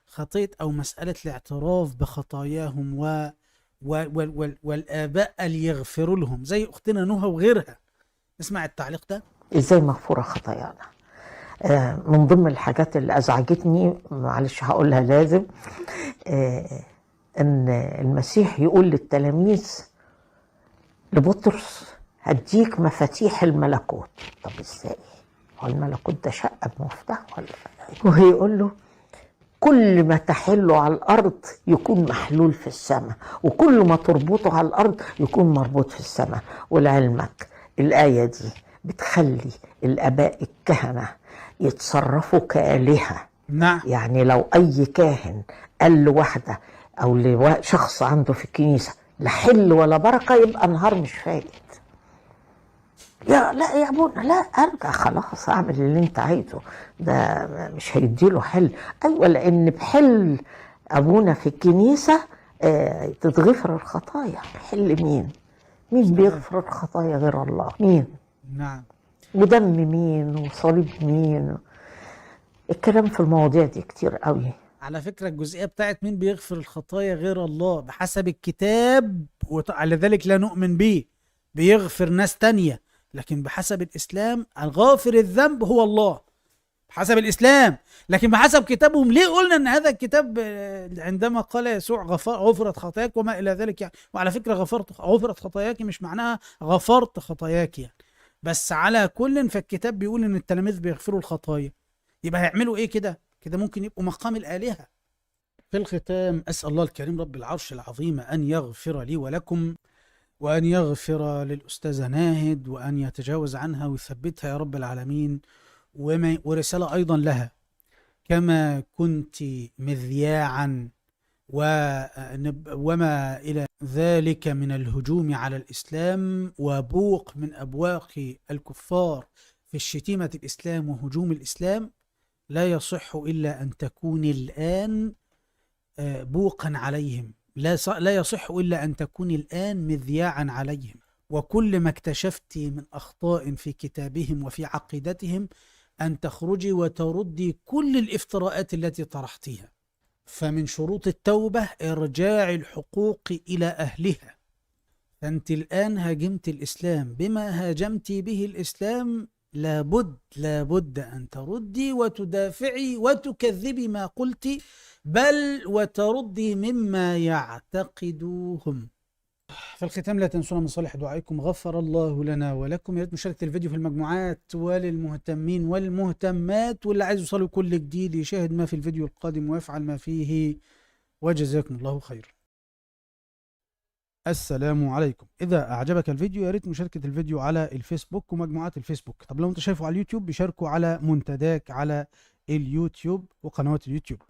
خطيئة أو مسألة الاعتراف بخطاياهم والآباء اللي يغفروا لهم زي أختنا نهى وغيرها. نسمع التعليق ده. إزاي مغفورة خطايانا؟ من ضمن الحاجات اللي أزعجتني، معلش هقولها لازم، أن المسيح يقول للتلاميذ لبطرس هديك مفاتيح الملكوت. طب ازاي؟ هو الملكوت ده شقة بمفتاح ولا؟ وهيقول له كل ما تحله على الأرض يكون محلول في السماء، وكل ما تربطه على الأرض يكون مربوط في السماء. ولعلمك الآية دي بتخلي الآباء الكهنة يتصرفوا كآلهة. نعم. يعني لو أي كاهن قال لواحدة أو لشخص عنده في الكنيسة لا حل ولا بركه، يبقى النهار مش فايت. لا يا ابونا، لا ارجع خلاص اعمل اللي انت عايزه، ده مش هيديله حل. ايوه، لان بحل ابونا في الكنيسه تتغفر الخطايا. حل مين؟ مين بيغفر الخطايا غير الله؟ مين؟ نعم. ودم مين وصليب مين؟ الكلام في المواضيع دي كتير قوي. على فكرة الجزئية بتاعت مين بيغفر الخطايا غير الله بحسب الكتاب على ذلك لا نؤمن به، بيغفر ناس تانية، لكن بحسب الإسلام الغافر الذنب هو الله بحسب الإسلام. لكن بحسب كتابهم ليه قلنا أن هذا الكتاب عندما قال يسوع غفرت خطاياك وما إلى ذلك يعني. وعلى فكرة غفرت خطاياك مش معناها غفرت خطاياك يعني، بس على كل فالكتاب بيقول أن التلاميذ بيغفروا الخطايا، يبقى هيعملوا إيه كده ممكن يبقوا مقام الآلهة. في الختام أسأل الله الكريم رب العرش العظيم أن يغفر لي ولكم، وأن يغفر للأستاذة ناهد، وأن يتجاوز عنها ويثبتها يا رب العالمين. ورسالة أيضا لها، كما كنت مذياعا وما إلى ذلك من الهجوم على الإسلام وبوق من أبواق الكفار في الشتيمة الإسلام وهجوم الإسلام، لا يصح إلا أن تكون الآن بوقا عليهم، لا يصح إلا أن تكون الآن مذياعا عليهم. وكل ما اكتشفت من أخطاء في كتابهم وفي عقيدتهم أن تخرجي وتردي كل الافتراءات التي طرحتيها. فمن شروط التوبة إرجاع الحقوق إلى أهلها. فأنت الآن هاجمت الإسلام، بما هاجمت به الإسلام لابد أن تردي وتدافعي وتكذبي ما قلت، بل وتردي مما يعتقدوهم. في الختام لا تنسونا من صالح دعائكم، غفر الله لنا ولكم. يا ريت مشاركة الفيديو في المجموعات وللمهتمين والمهتمات، واللي عايز يوصله كل جديد يشاهد ما في الفيديو القادم ويفعل ما فيه، وجزاكم الله خير. السلام عليكم. إذا أعجبك الفيديو يا ريت مشاركة الفيديو على الفيسبوك ومجموعات الفيسبوك. طب لو أنت شايفه على اليوتيوب بيشاركوا على منتداك على اليوتيوب وقنوات اليوتيوب.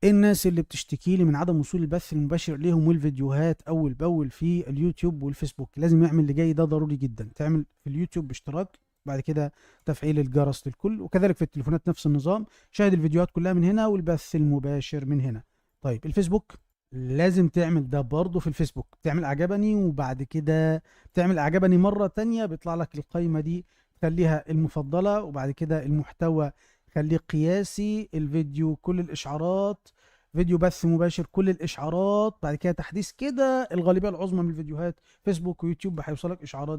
الناس اللي بتشتكي لي من عدم وصول البث المباشر ليهم والفيديوهات أول بأول في اليوتيوب والفيسبوك، لازم يعمل اللي جاي ده ضروري جدا. تعمل في اليوتيوب اشتراك، بعد كده تفعيل الجرس للكل، وكذلك في التليفونات نفس النظام. شاهد الفيديوهات كلها من هنا والبث المباشر من هنا. طيب الفيسبوك لازم تعمل ده برضه في الفيسبوك، تعمل اعجبني وبعد كده تعمل اعجبني مرة تانية، بيطلع لك القائمة دي خليها المفضلة، وبعد كده المحتوى خليه قياسي، الفيديو كل الاشعارات، فيديو بث مباشر كل الاشعارات، بعد كده تحديث كده الغالبية العظمى من الفيديوهات فيسبوك ويوتيوب هيوصلك اشعارات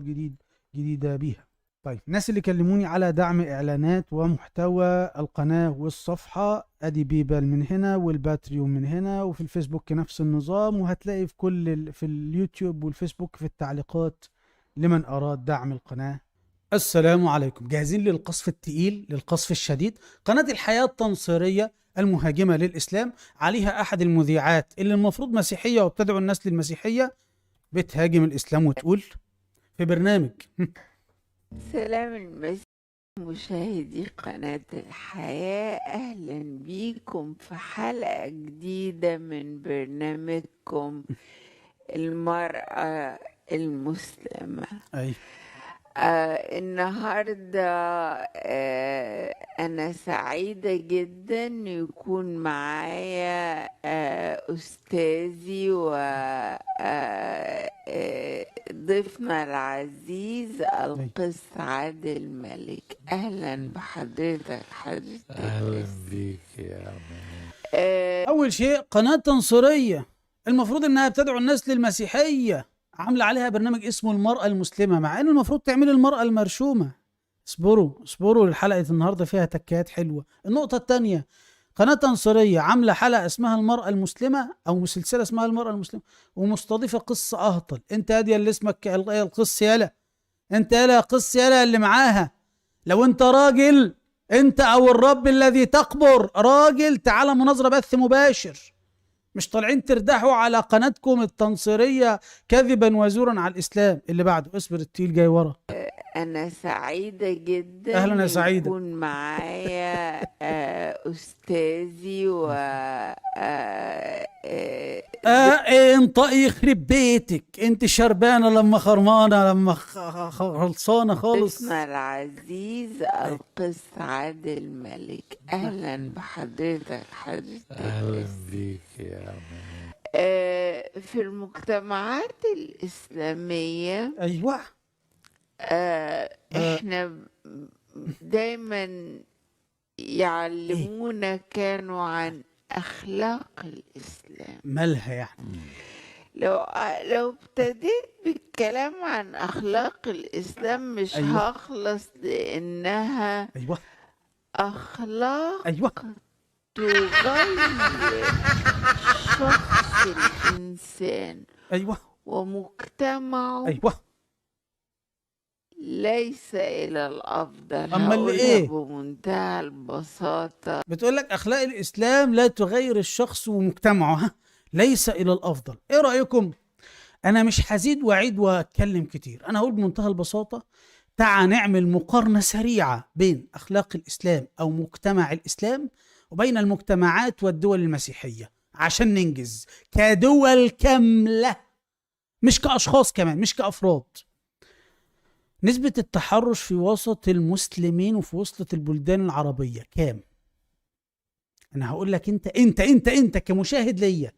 جديدة بيها. طيب الناس اللي كلموني على دعم اعلانات ومحتوى القناة والصفحة، ادي بيبال من هنا والباتريون من هنا، وفي الفيسبوك نفس النظام، وهتلاقي في اليوتيوب والفيسبوك في التعليقات لمن اراد دعم القناة. السلام عليكم. جاهزين للقصف التقيل، للقصف الشديد؟ قناة الحياة التنصيرية المهاجمة للإسلام، عليها أحد المذيعات اللي المفروض مسيحية وبتدعو الناس للمسيحية، بتهاجم الإسلام وتقول في برنامج سلام المسيح مشاهدي قناة الحياة، أهلا بيكم في حلقة جديدة من برنامجكم المرأة المسلمة. أي النهاردة أنا سعيدة جدا يكون معايا أستاذي وضيفنا العزيز القس عادل ملك. أهلا بحضرتك. أهلا بيك يا عمي. أول شيء قناة تنصيرية المفروض إنها بتدعو الناس للمسيحية، عاملة عليها برنامج اسمه المرأة المسلمة، مع إن المفروض تعمل المرأة المرشومة. اصبروا لحلقة النهاردة فيها تكات حلوة. النقطة الثانية، قناة تنصيرية عاملة حلقة اسمها المرأة المسلمة أو سلسلة اسمها المرأة المسلمة، ومستضيفة قصة أهطل. أنت هادية اللي اسمك القص يالا، أنت يالا قص يالا اللي معاها، لو أنت راجل أنت أو الرب الذي تقبر راجل، تعالى مناظرة بث مباشر، مش طالعين تردحوا على قناتكم التنصيرية كذبا وزورا على الإسلام. اللي بعده اصبر، التقيل جاي ورا. أنا سعيدة جدا أهلا يا سعيدة. يكون معايا أستاذي و انطقي يخرب بيتك، انت شربانة لما خرمانة لما خلصانة خالص. ضيفنا العزيز القس عادل ملك. أهلا بحضرتك. أهلا بيك يا عمي. في المجتمعات الإسلامية ايوه. احنا دايما يعلمونا كانوا عن أخلاق الإسلام. مالها يعني؟ لو ابتديت بالكلام عن أخلاق الإسلام مش أيوة. هخلص، لأنها ايوه أخلاق ايوه تغير شخص الإنسان ايوه ومجتمعه ايوه. ليس إلى الأفضل. أما اللي هقولها إيه؟ بمنتهى البساطة. بتقول لك اخلاق الاسلام لا تغير الشخص ومجتمعه، ها؟ ليس الى الافضل. ايه رايكم؟ انا مش هزيد واعيد واتكلم كتير، انا هقول بمنتهى البساطه تعا نعمل مقارنه سريعه بين اخلاق الاسلام او مجتمع الاسلام وبين المجتمعات والدول المسيحيه عشان ننجز كدول كامله، مش كاشخاص كمان، مش كافراد. نسبة التحرش في وسط المسلمين وفي وسط البلدان العربية كام؟ أنا هقول لك أنت كمشاهد ليا،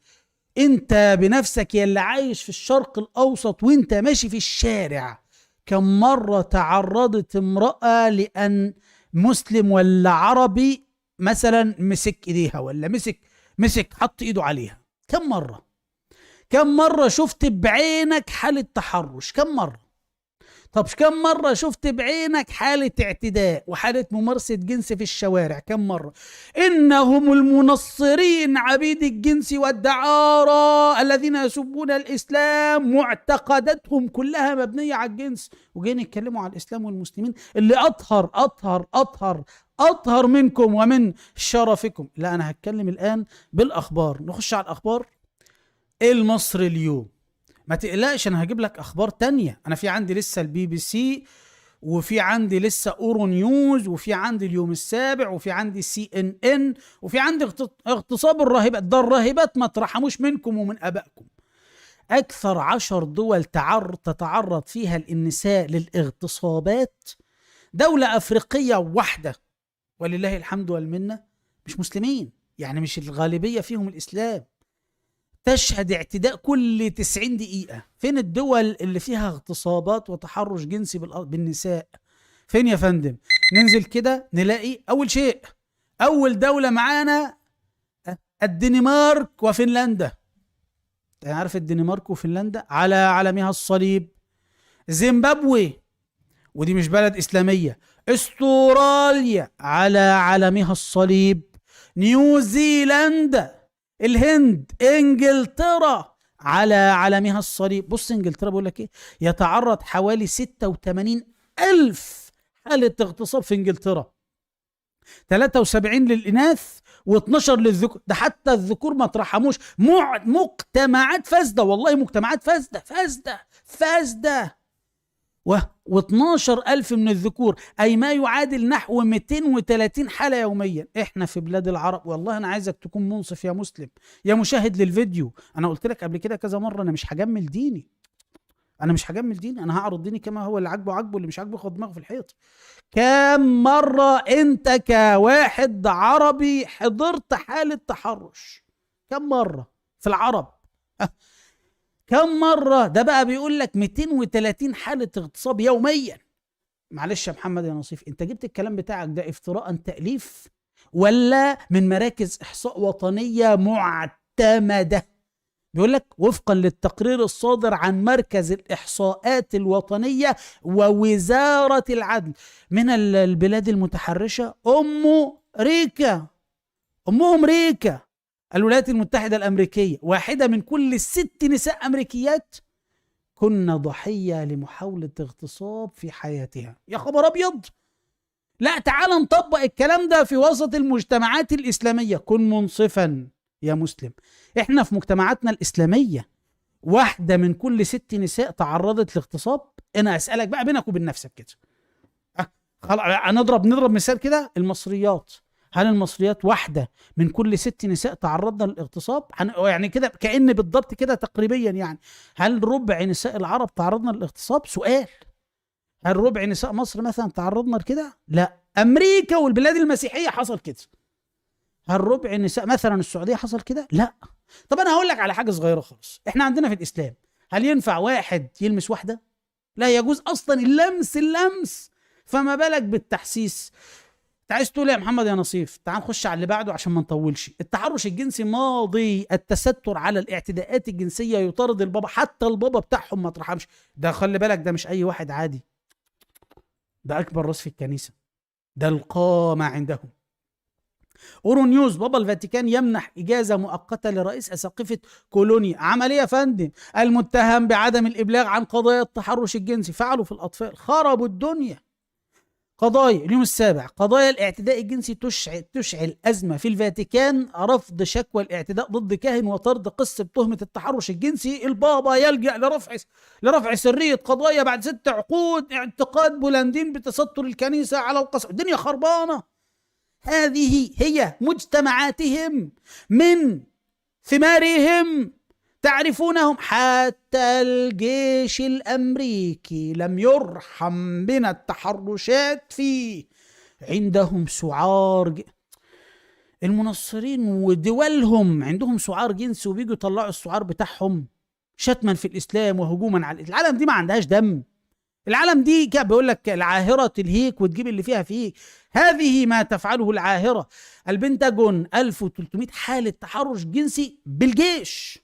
أنت بنفسك يا اللي عايش في الشرق الأوسط وأنت ماشي في الشارع، كم مرة تعرضت امرأة لأن مسلم ولا عربي مثلا مسك إيديها ولا مسك حط إيده عليها؟ كم مرة؟ كم مرة شفت بعينك حالة تحرش؟ كم مرة؟ طب كم مرة شفت بعينك حالة اعتداء وحالة ممارسة جنس في الشوارع؟ كم مرة؟ إنهم المنصرين عبيد الجنس والدعارة الذين يسبون الإسلام، معتقداتهم كلها مبنية على الجنس، وجايين يتكلموا على الإسلام والمسلمين اللي أطهر منكم ومن شرفكم. لا، أنا هتكلم الآن بالأخبار. نخش على الأخبار. المصري اليوم، ما تقلقش انا هجيب لك اخبار تانية. انا في عندي لسه البي بي سي، وفي عندي لسه اورو نيوز، وفي عندي اليوم السابع، وفي عندي CNN، وفي عندي اغتصاب الراهبات. ده الراهبات ما ترحموش منكم ومن ابائكم. اكثر 10 دول تتعرض فيها النساء للاغتصابات دولة افريقية واحدة، ولله الحمد والمنة، مش مسلمين، يعني مش الغالبية فيهم الاسلام، تشهد اعتداء كل 90 دقيقة. فين الدول اللي فيها اغتصابات وتحرش جنسي بالنساء؟ فين يا فندم؟ ننزل كده نلاقي أول شيء، أول دولة معانا الدنمارك وفنلندا. عارف الدنمارك وفنلندا على علمها الصليب. زيمبابوي، ودي مش بلد إسلامية. استراليا على علمها الصليب. نيوزيلندا، الهند، انجلترا على علمها الصليب. بص انجلترا بقول لك ايه، يتعرض حوالي 86,000 حالة اغتصاب في انجلترا، 73 للإناث و12 للذكور. ده حتى الذكور ما ترحموش. مجتمعات فاسدة، والله مجتمعات فاسدة. و12,000 من الذكور، أي ما يعادل نحو 230 حالة يوميا. إحنا في بلاد العرب، والله أنا عايزك تكون منصف يا مسلم، يا مشاهد للفيديو. أنا قلت لك قبل كده كذا مرة، أنا مش هجمل ديني، أنا هعرض ديني كما هو، اللي عاجبه، اللي مش عاجبه خد دماغه في الحيط. كم مرة أنت كواحد عربي حضرت حالة تحرش؟ كم مرة في العرب؟ كم مرة؟ ده بقى بيقول لك 230 حالة اغتصاب يوميا. معلش يا محمد يا نصيف، انت جبت الكلام بتاعك ده افتراء تأليف ولا من مراكز احصاء وطنية معتمدة؟ بيقول لك وفقا للتقرير الصادر عن مركز الإحصاءات الوطنية ووزارة العدل من البلاد المتحرشة، أمهم ريكا الولايات المتحدة الأمريكية، 1 من كل 6 نساء أمريكيات كن ضحية لمحاولة اغتصاب في حياتها. يا خبر أبيض! لا، تعال نطبق الكلام ده في وسط المجتمعات الإسلامية. كن منصفا يا مسلم. احنا في مجتمعاتنا الإسلامية 1 من كل 6 نساء تعرضت لاغتصاب. أنا أسألك بقى بينك وبين نفسك كده، نضرب مثال كده، المصريات. هل المصريات واحدة من كل 6 نساء تعرضن للاغتصاب؟ يعني كده كأن بالضبط كده تقريبا يعني. هل ربع نساء العرب تعرضن للاغتصاب؟ سؤال. هل ربع نساء مصر مثلا تعرضن لكده؟ لا. أمريكا والبلاد المسيحية حصل كده. هل ربع نساء مثلا السعودية حصل كده؟ لا. طب أنا هقول لك على حاجة صغيرة خالص. إحنا عندنا في الإسلام هل ينفع واحد يلمس واحدة؟ لا يجوز أصلا اللمس. فما بالك بالتحسيس؟ انت عايز تقول يا محمد يا نصيف؟ تعال نخش على اللي بعده عشان ما نطولش. التحرش الجنسي ماضي، التستر على الاعتداءات الجنسيه يطارد البابا، حتى البابا بتاعهم ما ترحمش. ده خلي بالك، ده مش اي واحد عادي، ده اكبر راس في الكنيسه، ده القامه عندهم. اورو نيوز، بابا الفاتيكان يمنح اجازه مؤقته لرئيس اساقفه كولونيا. عمل ايه يا فندم؟ المتهم بعدم الابلاغ عن قضايا التحرش الجنسي فعلوا في الاطفال، خربوا الدنيا. قضايا اليوم السابع، قضايا الاعتداء الجنسي تشعل أزمة في الفاتيكان، رفض شكوى الاعتداء ضد كاهن وطرد قس بتهمة التحرش الجنسي. البابا يلجأ لرفع سرية قضايا بعد 6 عقود اعتقاد بولندين بتستر الكنيسة على القصر. الدنيا خربانة. هذه هي مجتمعاتهم، من ثمارهم تعرفونهم. حتى الجيش الأمريكي لم يرحم من التحرشات فيه. عندهم سعار المنصرين ودولهم عندهم سعار جنسي، وبيجوا يطلعوا السعار بتاعهم شتما في الإسلام وهجوما على الإسلام. العالم دي ما عندهاش دم. العالم دي كده بيقول لك العاهرة تلهيك وتجيب اللي فيها فيك. هذه ما تفعله العاهرة. البنتاجون 1300 حالة تحرش جنسي بالجيش.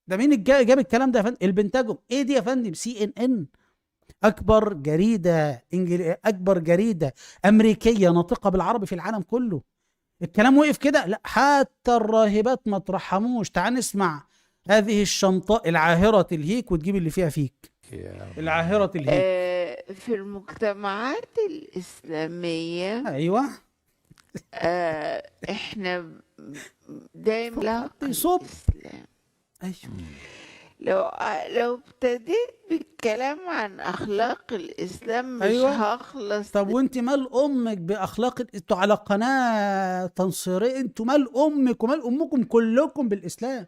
ده مين جاب الكلام ده يا فندم؟ البنتاجون. ايه دي يا فندم؟ CNN، اكبر جريده امريكيه ناطقه بالعربي في العالم كله. الكلام وقف كده؟ لا، حتى الراهبات ما ترحموش. تعال نسمع هذه الشنطاء العاهره تلهيك وتجيب اللي فيها فيك. العاهره تلهيك. في المجتمعات الإسلامية ايوه. احنا دايما لا صوت. الإسلام. ايوه. لو ابتديت بالكلام عن أخلاق الإسلام مش أيوة. هخلص. طب وانت مال امك باخلاق؟ انتوا على قناه تنصيريه، انتوا مال امك ومال امكم كلكم بالاسلام.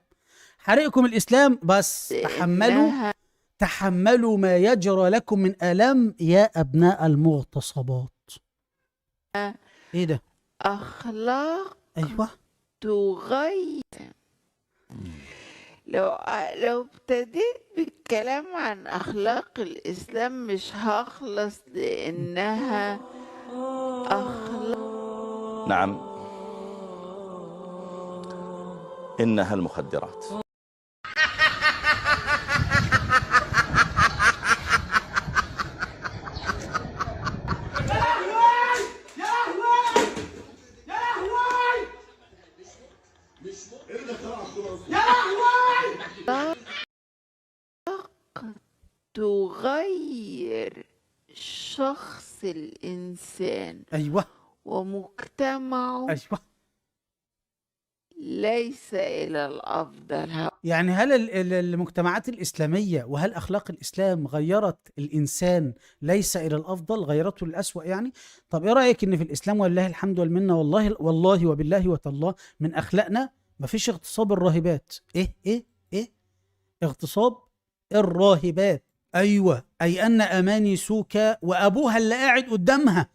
حريقكم الاسلام بس. تحملوا ما يجرى لكم من آلام يا ابناء المغتصبات. ايه ده؟ أخلاق ايوه. تغير. لو ابتديت بالكلام عن أخلاق الإسلام مش هخلص، لأنها أخلاق. نعم، إنها المخدرات. تغير شخص الإنسان. ايوه. ومجتمعه. ايوه. ليس إلى الأفضل. يعني هل المجتمعات الإسلامية وهل أخلاق الإسلام غيرت الإنسان ليس إلى الأفضل، غيرته للأسوأ يعني؟ طب إيه رأيك إن في الإسلام ولله الحمد والمنة، والله وبالله وتالله من أخلاقنا مفيش اغتصاب الراهبات. إيه اغتصاب الراهبات. أيوة، أي أن أماني سوكا وأبوها اللي قاعد قدامها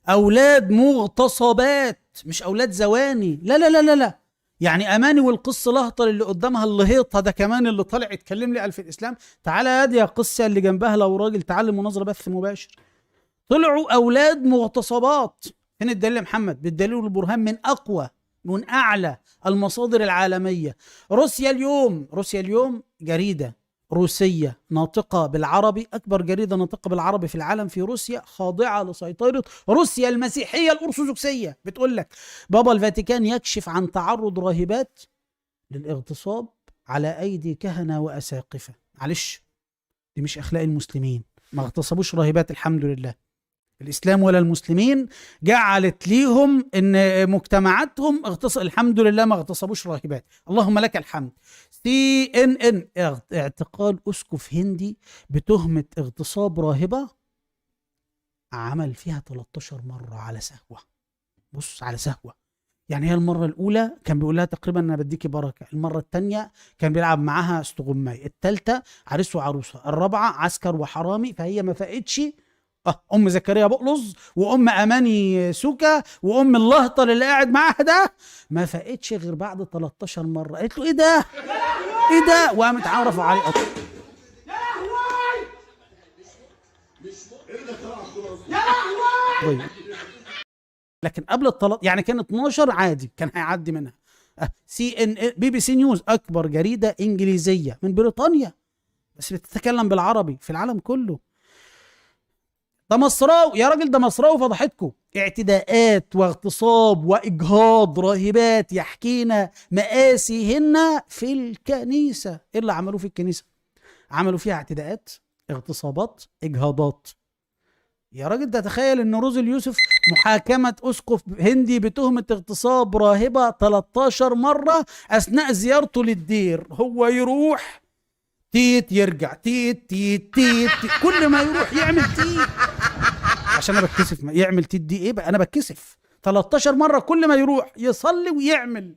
أولاد مغتصبات، مش أولاد زواني. لا لا لا لا لا. يعني أماني والقص الأهطل اللي قدامها اللي هيطها ده كمان اللي طالع يتكلم لي في الإسلام. تعالى هادي يا قصة اللي جنبها لو راجل، تعالى مناظرة بث مباشر. طلعوا أولاد مغتصبات. فين الدليل يا محمد؟ بالدليل والبرهان من أقوى من أعلى المصادر العالمية. روسيا اليوم جريدة روسية ناطقة بالعربي، أكبر جريدة ناطقة بالعربي في العالم في روسيا، خاضعة لسيطرة روسيا المسيحية الأرثوذكسية، بتقول لك بابا الفاتيكان يكشف عن تعرض راهبات للاغتصاب على أيدي كهنة وأساقفة. معلش، دي مش أخلاق المسلمين. ما اغتصبوش راهبات الحمد لله. الإسلام ولا المسلمين جعلت ليهم إن مجتمعاتهم الحمد لله ما اغتصبوش راهبات. اللهم لك الحمد. CNN اعتقال أسقف هندي بتهمة اغتصاب راهبة. عمل فيها 13 مرة على سهوة. بص، على سهوة. يعني هي المرة الأولى كان بيقول لها تقريبا أنا بديكي بركة، المرة الثانية كان بيلعب معاها استغماي، الثالثة عريس وعروسة، الرابعة عسكر وحرامي. فهي ما فاقتش أم زكريا بقلص وأم أماني سوكا وأم اللهطل اللي قاعد معاها ده، ما فاقتش غير بعد 13 مرة. قالت له إيه ده؟ إيه ده؟ وقامت عارفة عليه طيب. لكن قبل الطلاق يعني كان 12 عادي، كان هيعدي منها. CNN BBC نيوز اكبر جريده انجليزيه من بريطانيا بس بتتكلم بالعربي في العالم كله. ده مصراوي يا راجل، ده مصراوي فضحتكم. اعتداءات واغتصاب واجهاض راهبات يحكينا مآسيهن في الكنيسه. ايه اللي عملوه في الكنيسه؟ عملوا فيها اعتداءات، اغتصابات، اجهاضات. يا راجل ده تخيل ان روز اليوسف محاكمة اسقف هندي بتهمة اغتصاب راهبة 13 مرة اثناء زيارته للدير. هو يروح تيت يرجع تيت تيت تيت, تيت. كل ما يروح يعمل تيت عشان انا بتكسف. يعمل تيت دي ايه بقى؟ انا بتكسف. 13 مرة كل ما يروح يصلي ويعمل،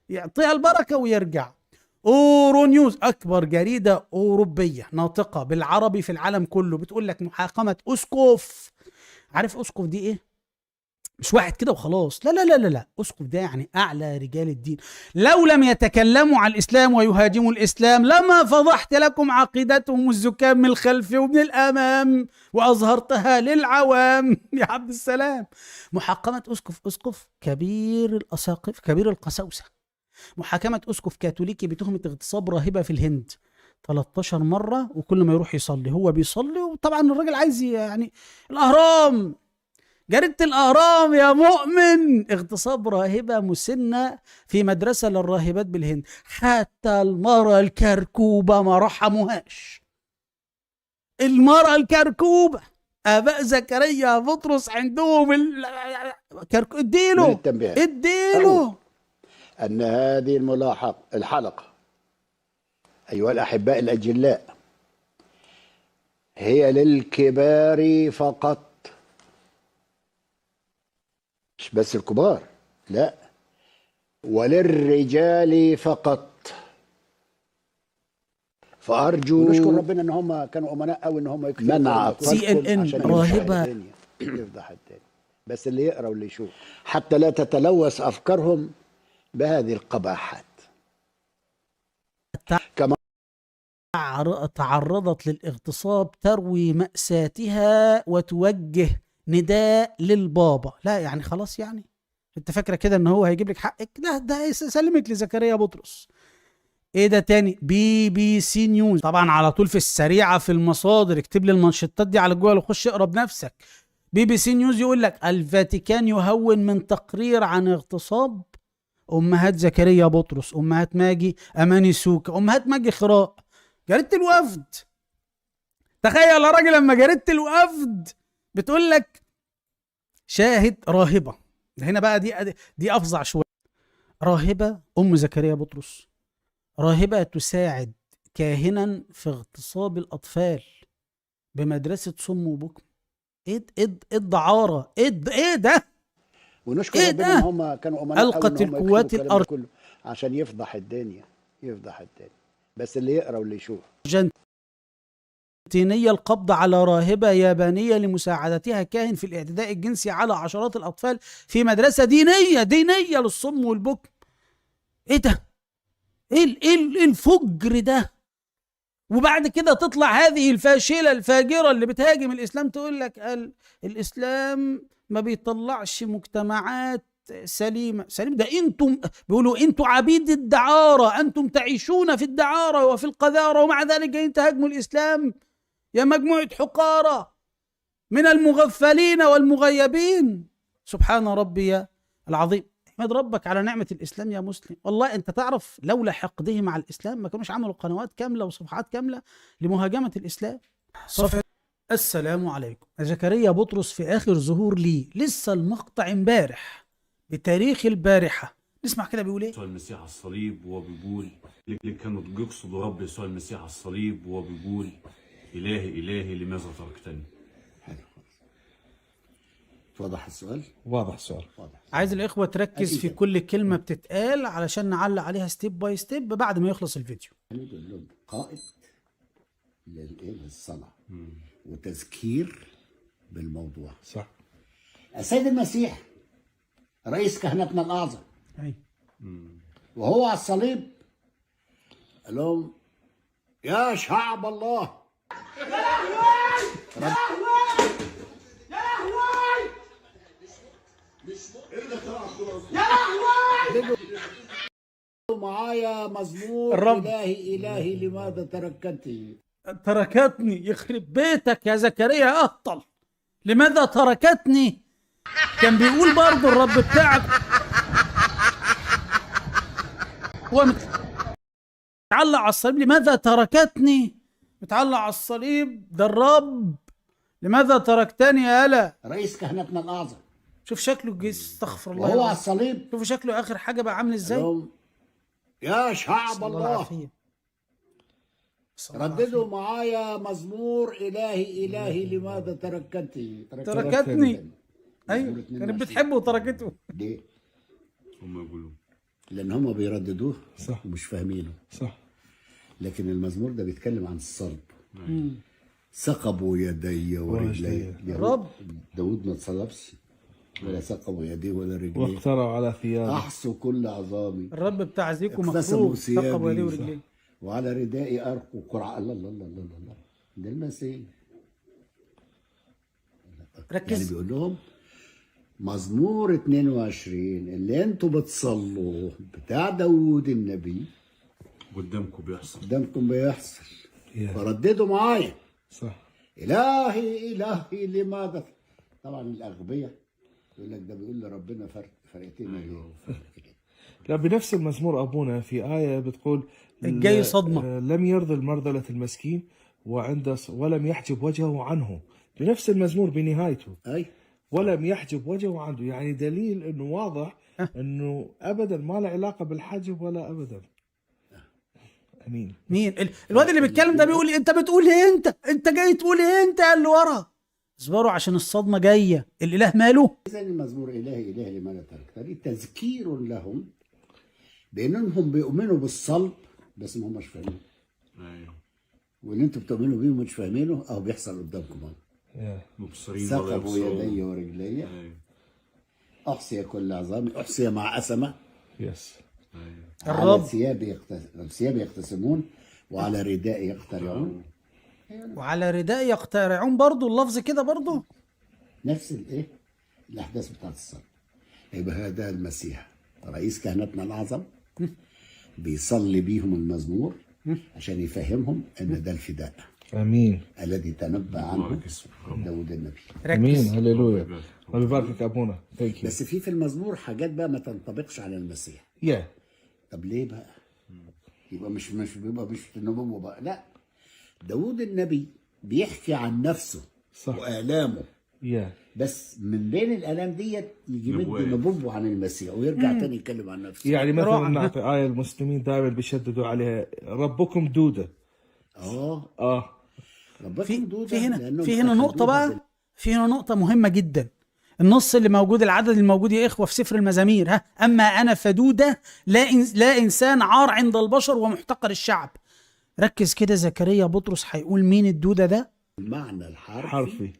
يعطيها البركة ويرجع. اورو نيوز اكبر جريده اوروبيه ناطقه بالعربي في العالم كله بتقول لك محاكمه اسقف. عارف اسقف دي ايه؟ مش واحد كده وخلاص، لا لا لا لا لا، اسقف ده يعني اعلى رجال الدين. لو لم يتكلموا عن الاسلام ويهاجموا الاسلام لما فضحت لكم عقيدتهم الزكام من الخلف ومن الامام واظهرتها للعوام يا عبد السلام. محاكمه اسقف كبير الاساقفه، كبير القساوسه. محاكمة أسقف كاثوليكي بتهمة اغتصاب راهبة في الهند 13 مرة، وكل ما يروح يصلي هو بيصلي. وطبعا الراجل عايز يعني الأهرام، جريدة الأهرام يا مؤمن، اغتصاب راهبة مسنة في مدرسة للراهبات بالهند. حتى المرأة الكركوبة ما رحموهاش. المرأة الكركوبة آباء زكريا بطرس عندهم اديله اديله. أن هذه الحلقة أيها الأحباء الأجلاء هي للكبار فقط، مش بس الكبار، لا، وللرجال فقط. فأرجو ونشكر ربنا إن هم كانوا أمناء أو إن هم يكفوا منع CNN راهبة يفضح الدنيا. بس اللي يقرأ واللي يشوف حتى لا تتلوث أفكارهم بهذه القباحات. كما تعرضت للاغتصاب تروي مأساتها وتوجه نداء للبابا. لا يعني خلاص، يعني انت فاكره كده ان هو هيجيب لك حقك؟ لا، ده يسلمك لزكريا بطرس. ايه ده تاني؟ BBC نيوز طبعا على طول في السريعه في المصادر. اكتب لي المنشطات دي على جوجل وخش اقرا بنفسك. BBC نيوز يقول لك الفاتيكان يهون من تقرير عن اغتصاب امهات زكريا بطرس، امهات ماجي اماني سوكا، امهات ماجي خراء. جريدة الوفد، تخيل يا راجل لما جريدة الوفد بتقول لك شاهد راهبة. هنا بقى دي افظع شوية. راهبة ام زكريا بطرس، راهبة تساعد كاهنا في اغتصاب الاطفال بمدرسة صم وبكم. ايه الدعارة؟ ايه ده؟ ونشكر ربنا ان هم كانوا امناء. القت القوات الارض كله عشان يفضح الدنيا. بس اللي يقرا واللي يشوف. أرجنتينية القبض على راهبة يابانية لمساعدتها كاهن في الاعتداء الجنسي على عشرات الأطفال في مدرسة دينية للصم والبكم. إيه ده؟ إيه الفجر ده؟ وبعد كده تطلع هذه الفاشلة الفاجرة اللي بتهاجم الإسلام تقول لك الإسلام ما بيطلعش مجتمعات سليمة. ده انتم بيقولوا انتم عبيد الدعارة، انتم تعيشون في الدعارة وفي القذارة، ومع ذلك جايين تهاجموا الإسلام يا مجموعة حقارة من المغفلين والمغيبين. سبحان ربي العظيم. احمد ربك على نعمة الإسلام يا مسلم. والله انت تعرف لولا حقدهم على الإسلام ما كانوش عملوا قنوات كاملة وصفحات كاملة لمهاجمة الإسلام. السلام عليكم. زكريا بطرس في آخر ظهور لي، لسه المقطع امبارح بتاريخ البارحة. نسمع كده بيقول ايه؟ يسوع المسيح على الصليب وهو بيقول اللي كانوا يقصدوا رب يسوع المسيح على الصليب وهو بيقول إلهي إلهي لماذا تركتني. واضح السؤال؟ واضح السؤال. واضح. عايز الإخوة تركز أكيد. في كل كلمة بتتقال علشان نعلق عليها ستيب باي ستيب بعد ما يخلص الفيديو. نقول لهم قائد للصلاة وتذكير بالموضوع. صح. السيد المسيح رئيس كهنتنا الأعظم أي. وهو على الصليب قال لهم يا شعب الله معايا مزمور الرب. إلهي لماذا تركتني. تركتني، يخرب بيتك يا زكريا أهطل، لماذا تركتني؟ كان بيقول برضه الرب بتاعك هو متعلق على الصليب، لماذا تركتني؟ متعلق على الصليب ده الرب، لماذا تركتني يالا؟ رئيس كهنتنا الأعظم شوف شكله، استغفر الله وهو على العظيم. الصليب شوف شكله آخر حاجة بقى عامل ازاي؟ لهم يا شعب صلى الله العافية. صلى الله رددوا العافية. معايا مزمور إلهي لماذا تركتني. تركتني. ايوه مزمور 22. كانت بتحبه وتركته. ليه؟ هم يقولوا لأن هم بيرددوه صح. ومش فاهمينه. صح. لكن المزمور ده بيتكلم عن الصلب. ثقبوا يدي ورجلي. الرب. داود ما اتصلبش ولا ثقبوا يديه ولا رجليه. واخترعوا على ثيابه. أحصوا كل عظامي الرب بتاع زيكو اقتسموا مخروق ثيابي. ثقب يديه ورجليه. وعلى ردائي أرقوا قرعة. الله الله الله الله الله، ده المسيح. يعني ركز. بيقول لهم مزمور 22 اللي انتوا بتصلوا بتاع داود النبي قدامكم بيحصل. قدامكم بيحصل. يا. فرددوا معايا صح. إلهي لماذا. طبعا الأغبياء يقول لك ده بيقول لربنا فرقتين ليه. لا، بنفس المزمور أبونا في آية بتقول الجاي صدمة. لم يرضي المرذلة المسكين ولم يحجب وجهه عنه. بنفس المزمور بنهايته أي ولم يحجب وجهه عنه، يعني دليل انه واضح انه ابدا ما له علاقه بالحجب ولا ابدا. امين. مين الواد اللي بيتكلم ده؟ بيقول انت بتقول ايه؟ انت جاي تقول ايه انت اللي ورا؟ اصبروا عشان الصدمه جايه. الاله ماله؟ إذا المزمور إلهي لماذا تركتني تذكير لهم بأنهم بيؤمنوا بالصلب بس ما هماش فاهمين. ايوه واللي انتوا بتؤمنوا بيه ومش فاهمينه اهو بيحصل قدامكم اهو. مبصرين ولا ثقبوا يبصرون. يدي ورجلي. ايوه احصي كل عظامي، احصي مع أسمة. يس. ايوه على الرب. ثيابي يقتسمون وعلى ردائي يقترعون. وعلى رداء يقترعون، برضو اللفظ كده برضو. نفس الايه الاحداث بتاعت الصلب. يبقى هذا المسيح رئيس كهنتنا الاعظم بيصلي بيهم المزمور عشان يفهمهم ان ده الفداء امين. الذي تنبأ عنه بارك اسمك. داود النبي. امين. ركز. هللويا. الله يباركك ابونا. ثانك يو. بس في المزمور حاجات بقى ما تنطبقش على المسيح. يا. طب ليه بقى؟ يبقى بيبقى مش النبوة بقى. لا، داود النبي بيحكي عن نفسه صح. وآلامه، يا. بس من بين الآلام ديت يجي مد نبوات. نبوه عن المسيح ويرجع تاني يتكلم عن نفسه. يعني مثلا روعة. نعطي آية المسلمين دائما بيشددوا عليها، ربكم دودة. ربكم في دودة في هنا لأنهم في هنا نقطه أخذوها بقى، في هنا نقطه مهمه جدا. النص اللي موجود، العدد الموجود يا اخوه في سفر المزامير، اما انا فدوده لا انسان عار عند البشر ومحتقر الشعب. ركز كده، زكريا بطرس هيقول مين الدوده ده؟ المعنى الحرفي حرفي.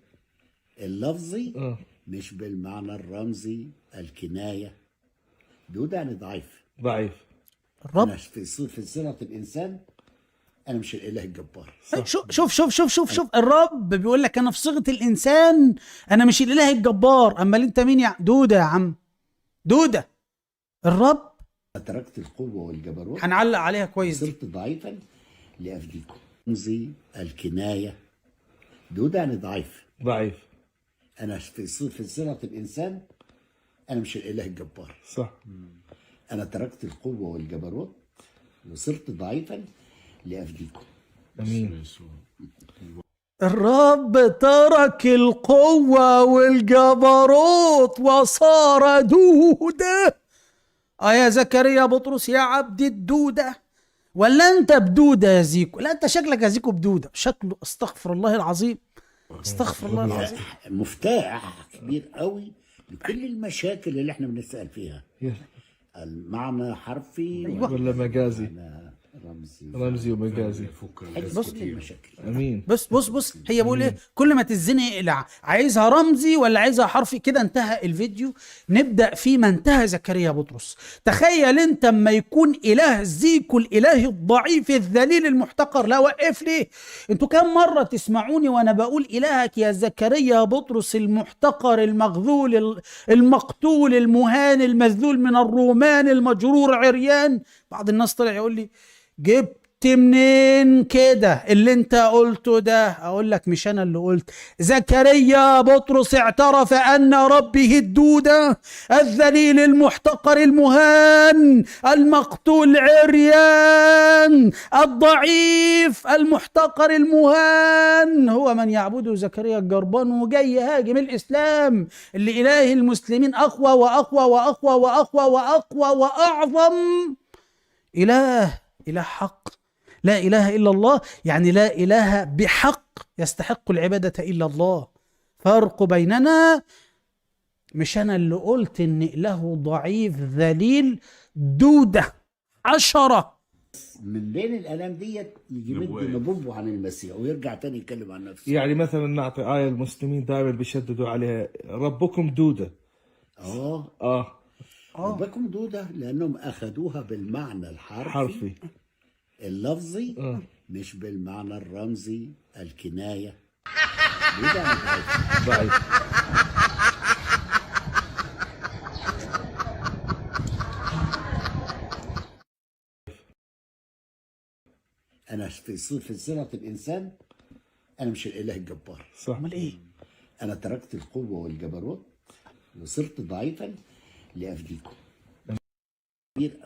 اللفظي مش بالمعنى الرمزي الكناية. دودة يعني ضعيف. ضعيف. الرب. أنا في صلة الإنسان أنا مش الإله الجبار. شوف شوف شوف شوف شوف شوف الرب بيقول لك انا في صيغه الانسان، انا مش الاله الجبار. امال انت مين يا دوده؟ يا عم دوده الرب. تركت القوة والجبروت هنعلق عليها كويس دي. صرت ضعيفا لأفديكم. رمزي الكناية. دودة يعني ضعيف. ضعيف. أنا في صلة الإنسان أنا مش الإله الجبار. صح. أنا تركت القوة والجبروت وصرت ضعيفا لأفديكم. امين. الرب ترك القوة والجبروت وصار دودة. يا زكريا بطرس يا عبد الدودة، ولا انت بدودة يا زيكو؟ لا انت شكلك يا زيكو بدودة، شكله استغفر الله العظيم. استغفر الله العظيم. مفتاح كبير قوي لكل المشاكل اللي احنا بنسأل فيها. المعنى حرفي ولا مجازي؟ رمزي رمزي ومجازي. بص المشاكل. امين. بص هي بقول ايه، كل ما تزنق اقلع، عايزها رمزي ولا عايزها حرفي. كده انتهى الفيديو، نبدا في ما انتهى زكريا بطرس. تخيل انت اما يكون اله زيكو، الاله الضعيف الذليل المحتقر. لا وقف ليه، انتوا كم مره تسمعوني وانا بقول الهك يا زكريا بطرس المحتقر المغذول المقتول المهان المذلول من الرومان المجرور عريان. بعض الناس طلع يقول لي جبت منين كده اللي انت قلته ده؟ اقول لك مش انا اللي قلت، زكريا بطرس اعترف ان ربه الدودة الذليل المحتقر المهان المقتول عريان الضعيف المحتقر المهان هو من يعبده زكريا الجربان، وجاي يهاجم الاسلام اللي اله المسلمين اقوى واقوى واقوى واقوى واقوى واعظم إله حق. لا إله إلا الله، يعني لا إله بحق يستحق العبادة إلا الله. فرق بيننا، مش أنا اللي قلت إن إله ضعيف ذليل دودة عشرة. من بين الآلام ديت يجي مد نبوبه عن المسيح ويرجع تاني يتكلم عن نفسه. يعني مثلا نعطي آية المسلمين دائما بيشددوا عليها، ربكم دودة. ربكم دودة لأنهم أخذوها بالمعنى الحرفي اللفظي، مش بالمعنى الرمزي الكناية. دودة ضعيف. أنا في صلة الإنسان أنا مش الإله الجبار. صح. أمال إيه؟ أنا تركت القوة والجبروت وصرت ضعيفا لأفديكم.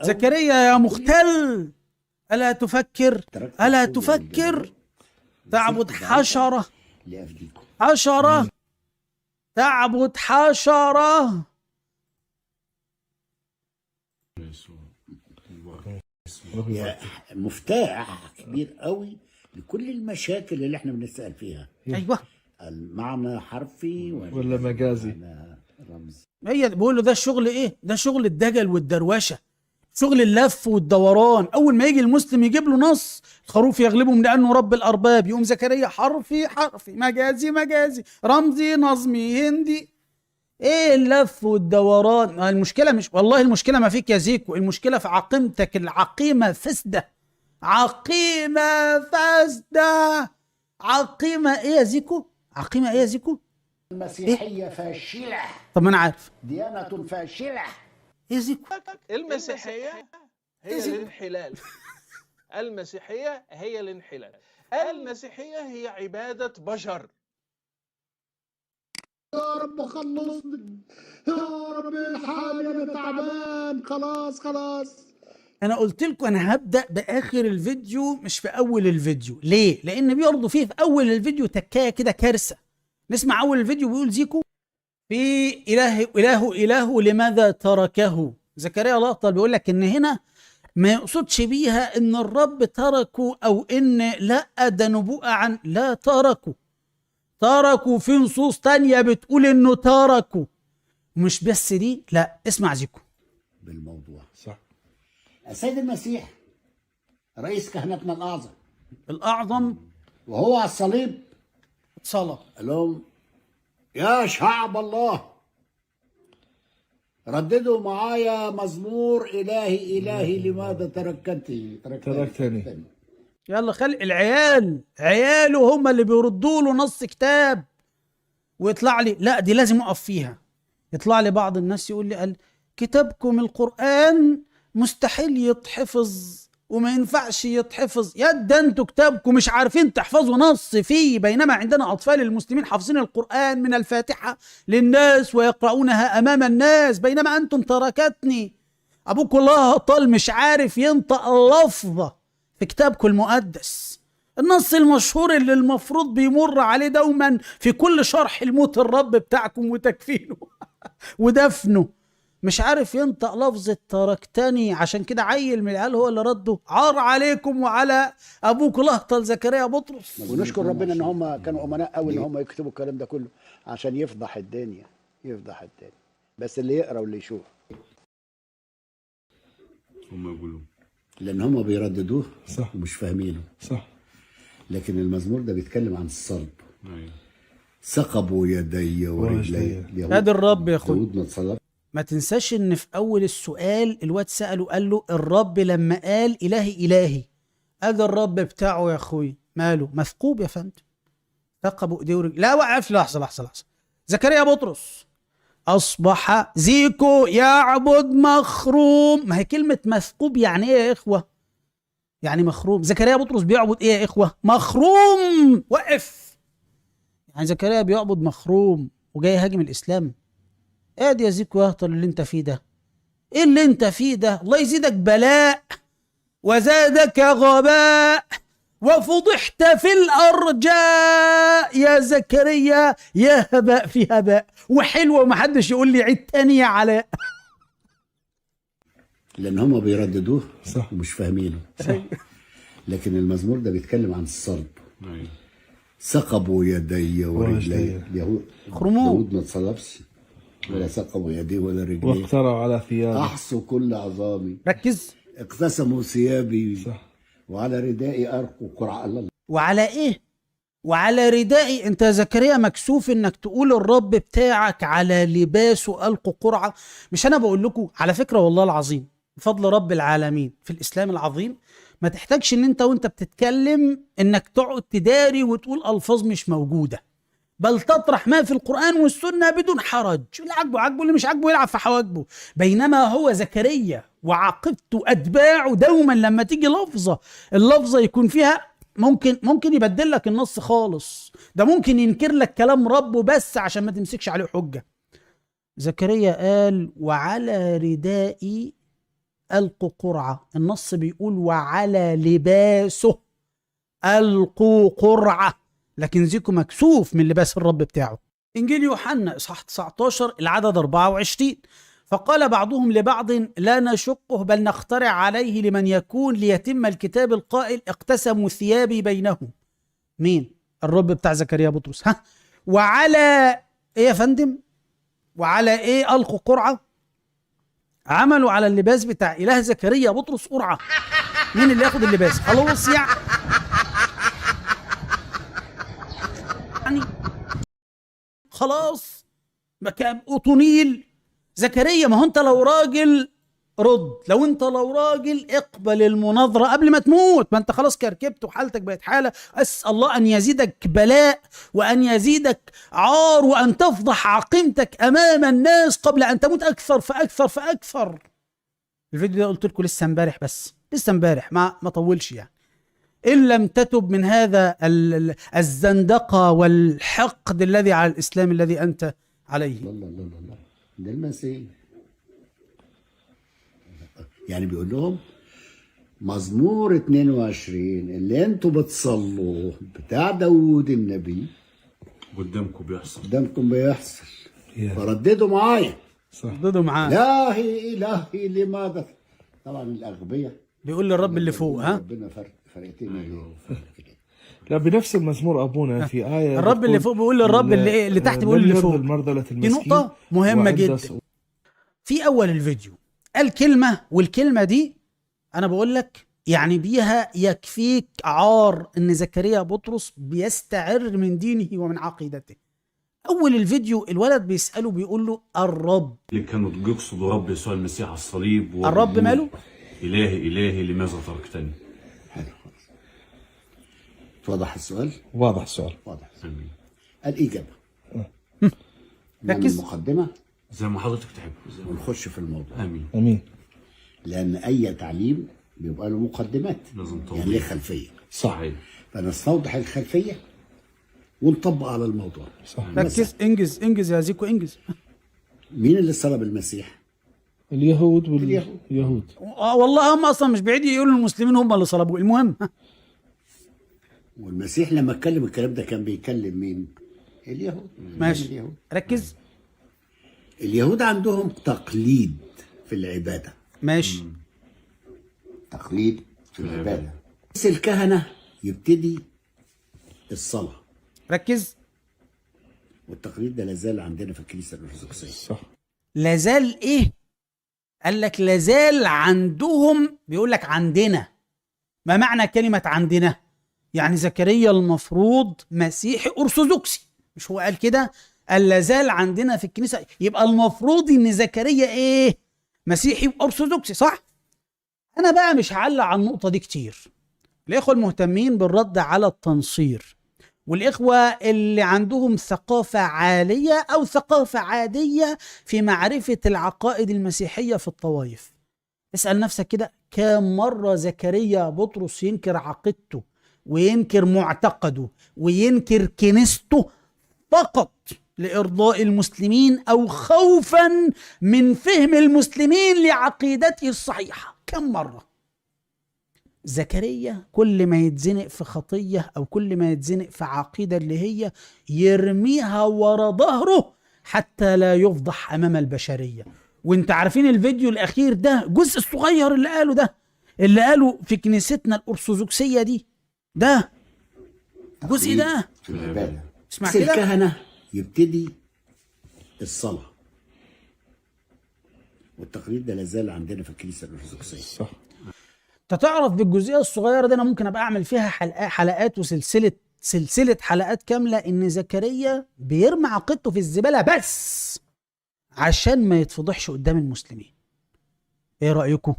زكريا يا مختل، ألا تفكر تعبد حشرة تعبد حشرة. مفتاح كبير قوي لكل المشاكل اللي احنا بنسأل فيها. أيوة. المعنى حرفي ولا مجازي؟ رمزي. هي بقول له ده الشغل ايه؟ ده شغل الدجل والدروشه، شغل اللف والدوران. اول ما يجي المسلم يجيب له نص الخروف يغلبهم لانه رب الارباب، يقوم زكريا حرفي مجازي رمزي نظمي هندي. ايه اللف والدوران؟ المشكله مش والله المشكله ما فيك يا زيكو، المشكله في عقيمتك العقيمه فاسده. عقيمه ايه يا زيكو؟ عقيمه ايه يا زيكو؟ المسيحية فاشلة. طب ما انا عارف ديانة فاشلة. ايه زيكو؟ المسيحية هي الانحلال. المسيحية هي الانحلال. المسيحية هي عبادة بشر. يا رب خلصني، يا رب الحال انا تعبان، خلاص. انا قلت لكم انا هبدا باخر الفيديو مش في اول الفيديو. ليه؟ لان بيرضوا فيه في اول الفيديو تكايه كده كارثه. نسمع اول الفيديو بيقول زيكو في اله لماذا تركه. زكريا لقطه بيقول لك ان هنا ما يقصدش بيها ان الرب تركه او ان لا ده نبوءه عن لا تركوا في نصوص تانية بتقول انه تركوا. مش بس دي، لا اسمع زيكو بالموضوع. صح. السيد المسيح رئيس كهنتنا الأعظم وهو على الصليب صلى قال لهم يا شعب الله رددوا معايا مزمور إلهي لماذا تركتني. يلا خلي عياله هم اللي بيردوا له نص كتاب ويطلع لي لا دي لازم اقف فيها. يطلع لي بعض الناس يقول لي قال كتابكم القرآن مستحيل يتحفظ وما ينفعش يتحفظ. يا ده انتوا كتابكم مش عارفين تحفظوا نص فيه، بينما عندنا اطفال المسلمين حافظين القرآن من الفاتحة للناس ويقرؤونها امام الناس، بينما انتم تركتني. ابوكم الله طال مش عارف ينطق اللفظة في كتابكم المقدس، النص المشهور اللي المفروض بيمر عليه دوما في كل شرح الموت الرب بتاعكم وتكفينه ودفنه. مش عارف ينطق لفظ تركتني، عشان كده عيل من العيال هو اللي رده عار عليكم وعلى ابوك الاهطل زكريا بطرس. ونشكر ربنا ان هم كانوا امناء قوي ان هم يكتبوا الكلام ده كله عشان يفضح الدنيا، يفضح الدنيا. بس اللي يقرا واللي يشوف، هم يقولوا لان هم بيرددوه صح ومش فاهمينه. صح. لكن المزمور ده بيتكلم عن الصلب. ايوه ثقبوا يدي ورجلي. ادي الرب يا اخويا. داود ما اتصلب. ما تنساش ان في اول السؤال الواد سأله قال له الرب لما قال الهي الهي، ادي الرب بتاعه يا اخويا ماله مثقوب يا فندم. ثقبوا ايديه ورجليه. لا وقف، لحظه. زكريا بطرس اصبح زيكو يعبد مخروم. ما هي كلمه مثقوب يعني ايه يا اخوه؟ يعني مخروم. زكريا بطرس بيعبد ايه يا اخوه؟ مخروم. وقف. يعني زكريا بيعبد مخروم وجاي يهاجم الاسلام؟ ادي يا زيكو يهطل اللي انت فيه ده. ايه اللي انت فيه ده؟ الله يزيدك بلاء وزادك غباء وفضحت في الارجاء يا زكريا، يا هباء في هباء. وحلوه ومحدش يقول لي عيد تاني يا علاء. لان هم بيرددوه صح ومش فاهمينه. صح. لكن المزمور ده بيتكلم عن الصلب. ايوه ثقبوا يدي ورجلي. داود ما اتصلبش ولا ثقبوا يديه ولا رجليه. واقترعوا على ثيابه. احصوا كل عظامي. ركز. اقتسموا ثيابي. صح. وعلى ردائي ارقوا قرعه. الله. وعلى ايه؟ وعلى ردائي. انت يا زكريا مكسوف انك تقول الرب بتاعك على لباسه ألقوا قرعة؟ مش انا بقول لكم على فكرة والله العظيم بفضل رب العالمين في الاسلام العظيم ما تحتاجش ان انت بتتكلم انك تقعد تداري وتقول الفاظ مش موجودة، بل تطرح ما في القرآن والسنة بدون حرج. اللي عاجبه عاجبه، اللي مش عاجبه يلعب في حواجبه. بينما هو زكريا وعاقبته أتباعه دوما لما تيجي اللفظة يكون فيها ممكن يبدل لك النص خالص، ده ممكن ينكر لك كلام ربه بس عشان ما تمسكش عليه حجة. زكريا قال وعلى ردائي ألقوا قرعة، النص بيقول وعلى لباسه ألقوا قرعة، لكن زيكو مكسوف من لباس الرب بتاعه. إنجيل يوحنا إصحاح 19 العدد 24. فقال بعضهم لبعض لا نشقه بل نخترع عليه لمن يكون ليتم الكتاب القائل اقتسموا ثيابي بينهم. مين؟ الرب بتاع زكريا بطرس. وعلى ايه يا فندم؟ وعلى ايه ألقوا قرعة؟ عملوا على اللباس بتاع إله زكريا بطرس قرعة. مين اللي ياخد اللباس؟ خلاص يعني خلاص مكان أطنيل زكريا. ما هو انت لو راجل رد، لو انت لو راجل اقبل المناظرة قبل ما تموت، ما انت خلاص كركبت وحالتك بقت حالة. اسأل الله ان يزيدك بلاء وان يزيدك عار وان تفضح عقيمتك امام الناس قبل ان تموت اكثر فاكثر. الفيديو ده قلت لكم لسه امبارح، بس لسه امبارح ما طولش يعني. ان لم تتب من هذا الزندقة والحقد الذي على الاسلام الذي انت عليه. الله ده المسيح. يعني بيقول لهم مزمور 22 اللي انتوا بتصلوا بتاع داود النبي قدامكم بيحصل. فرددوا معايا. رددوا معاه. إلهي لماذا؟ طبعا الأغبياء بيقول للرب اللي فوق. ربنا فرقتين. لا بنفس المزمور ابونا في آية الرب اللي فوق بيقول للرب اللي تحت بيقول اللي فوق. دي نقطة مهمة جدا. في أول الفيديو قال كلمة، والكلمة دي أنا بقول لك يعني بيها يكفيك عار إن زكريا بطرس بيستعر من دينه ومن عقيدته. أول الفيديو الولد بيسأله بيقول له الرب اللي كانوا يقصدوا رب يسوع المسيح على الصليب. الرب ماله؟ إلهي لماذا تركتني؟ واضح السؤال؟ واضح السؤال. واضح. الإجابة. ركز. المقدمة زي ما حضرتك تحب ونخش في الموضوع. امين. لأن أي تعليم بيبقى له مقدمات، لازم يعني ليه خلفية. صحيح. فنستوضح الخلفية ونطبق على الموضوع. صح. ركز. انجز يا زيكو انجز. مين اللي صلب المسيح؟ اليهود والله هم اصلا مش بعيد يقولوا المسلمين هم اللي صلبوه. المهم والمسيح لما اتكلم الكلام ده كان بيكلم مين؟ اليهود. ماشي. ركز. اليهود عندهم تقليد في العبادة. ماشي. تقليد في العبادة. بس الكهنة يبتدي الصلاة. ركز. والتقليد ده لازال عندنا في الكنيسة الأرثوذكسية. صح. لازال ايه؟ قال لك لازال عندهم، بيقول لك عندنا. ما معنى كلمة عندنا؟ يعني زكريا المفروض مسيحي أرثوذكسي، مش هو قال كده؟ قال لازال عندنا في الكنيسة، يبقى المفروض ان زكريا ايه؟ مسيحي أرثوذكسي، صح؟ انا بقى مش هعلق على النقطة دي كتير. الإخوة المهتمين بالرد على التنصير، والإخوة اللي عندهم ثقافة عالية أو ثقافة عادية في معرفة العقائد المسيحية في الطوائف، اسأل نفسك كده، كم مرة زكريا بطرس ينكر عقيدته وينكر معتقده وينكر كنيسته فقط لإرضاء المسلمين أو خوفا من فهم المسلمين لعقيدته الصحيحة؟ كم مرة؟ زكريا كل ما يتزنق في خطية أو كل ما يتزنق في عقيدة اللي هي يرميها ورا ظهره حتى لا يفضح أمام البشرية. وانت عارفين الفيديو الأخير ده، جزء الصغير اللي قاله ده، اللي قاله في كنيستنا الأرثوذكسية دي، ده جزء ده في العبادة. اسمع بس كده. الكهنة يبتدي الصلاة. والتقليد ده لازال عندنا في الكنيسة الأرثوذكسية. صح. انت تعرف بالجزئيه الصغيره دي انا ممكن ابقى اعمل فيها حلقات وسلسله حلقات كامله، ان زكريا بيرمي عقيدته في الزباله بس عشان ما يتفضحش قدام المسلمين. ايه رايكم؟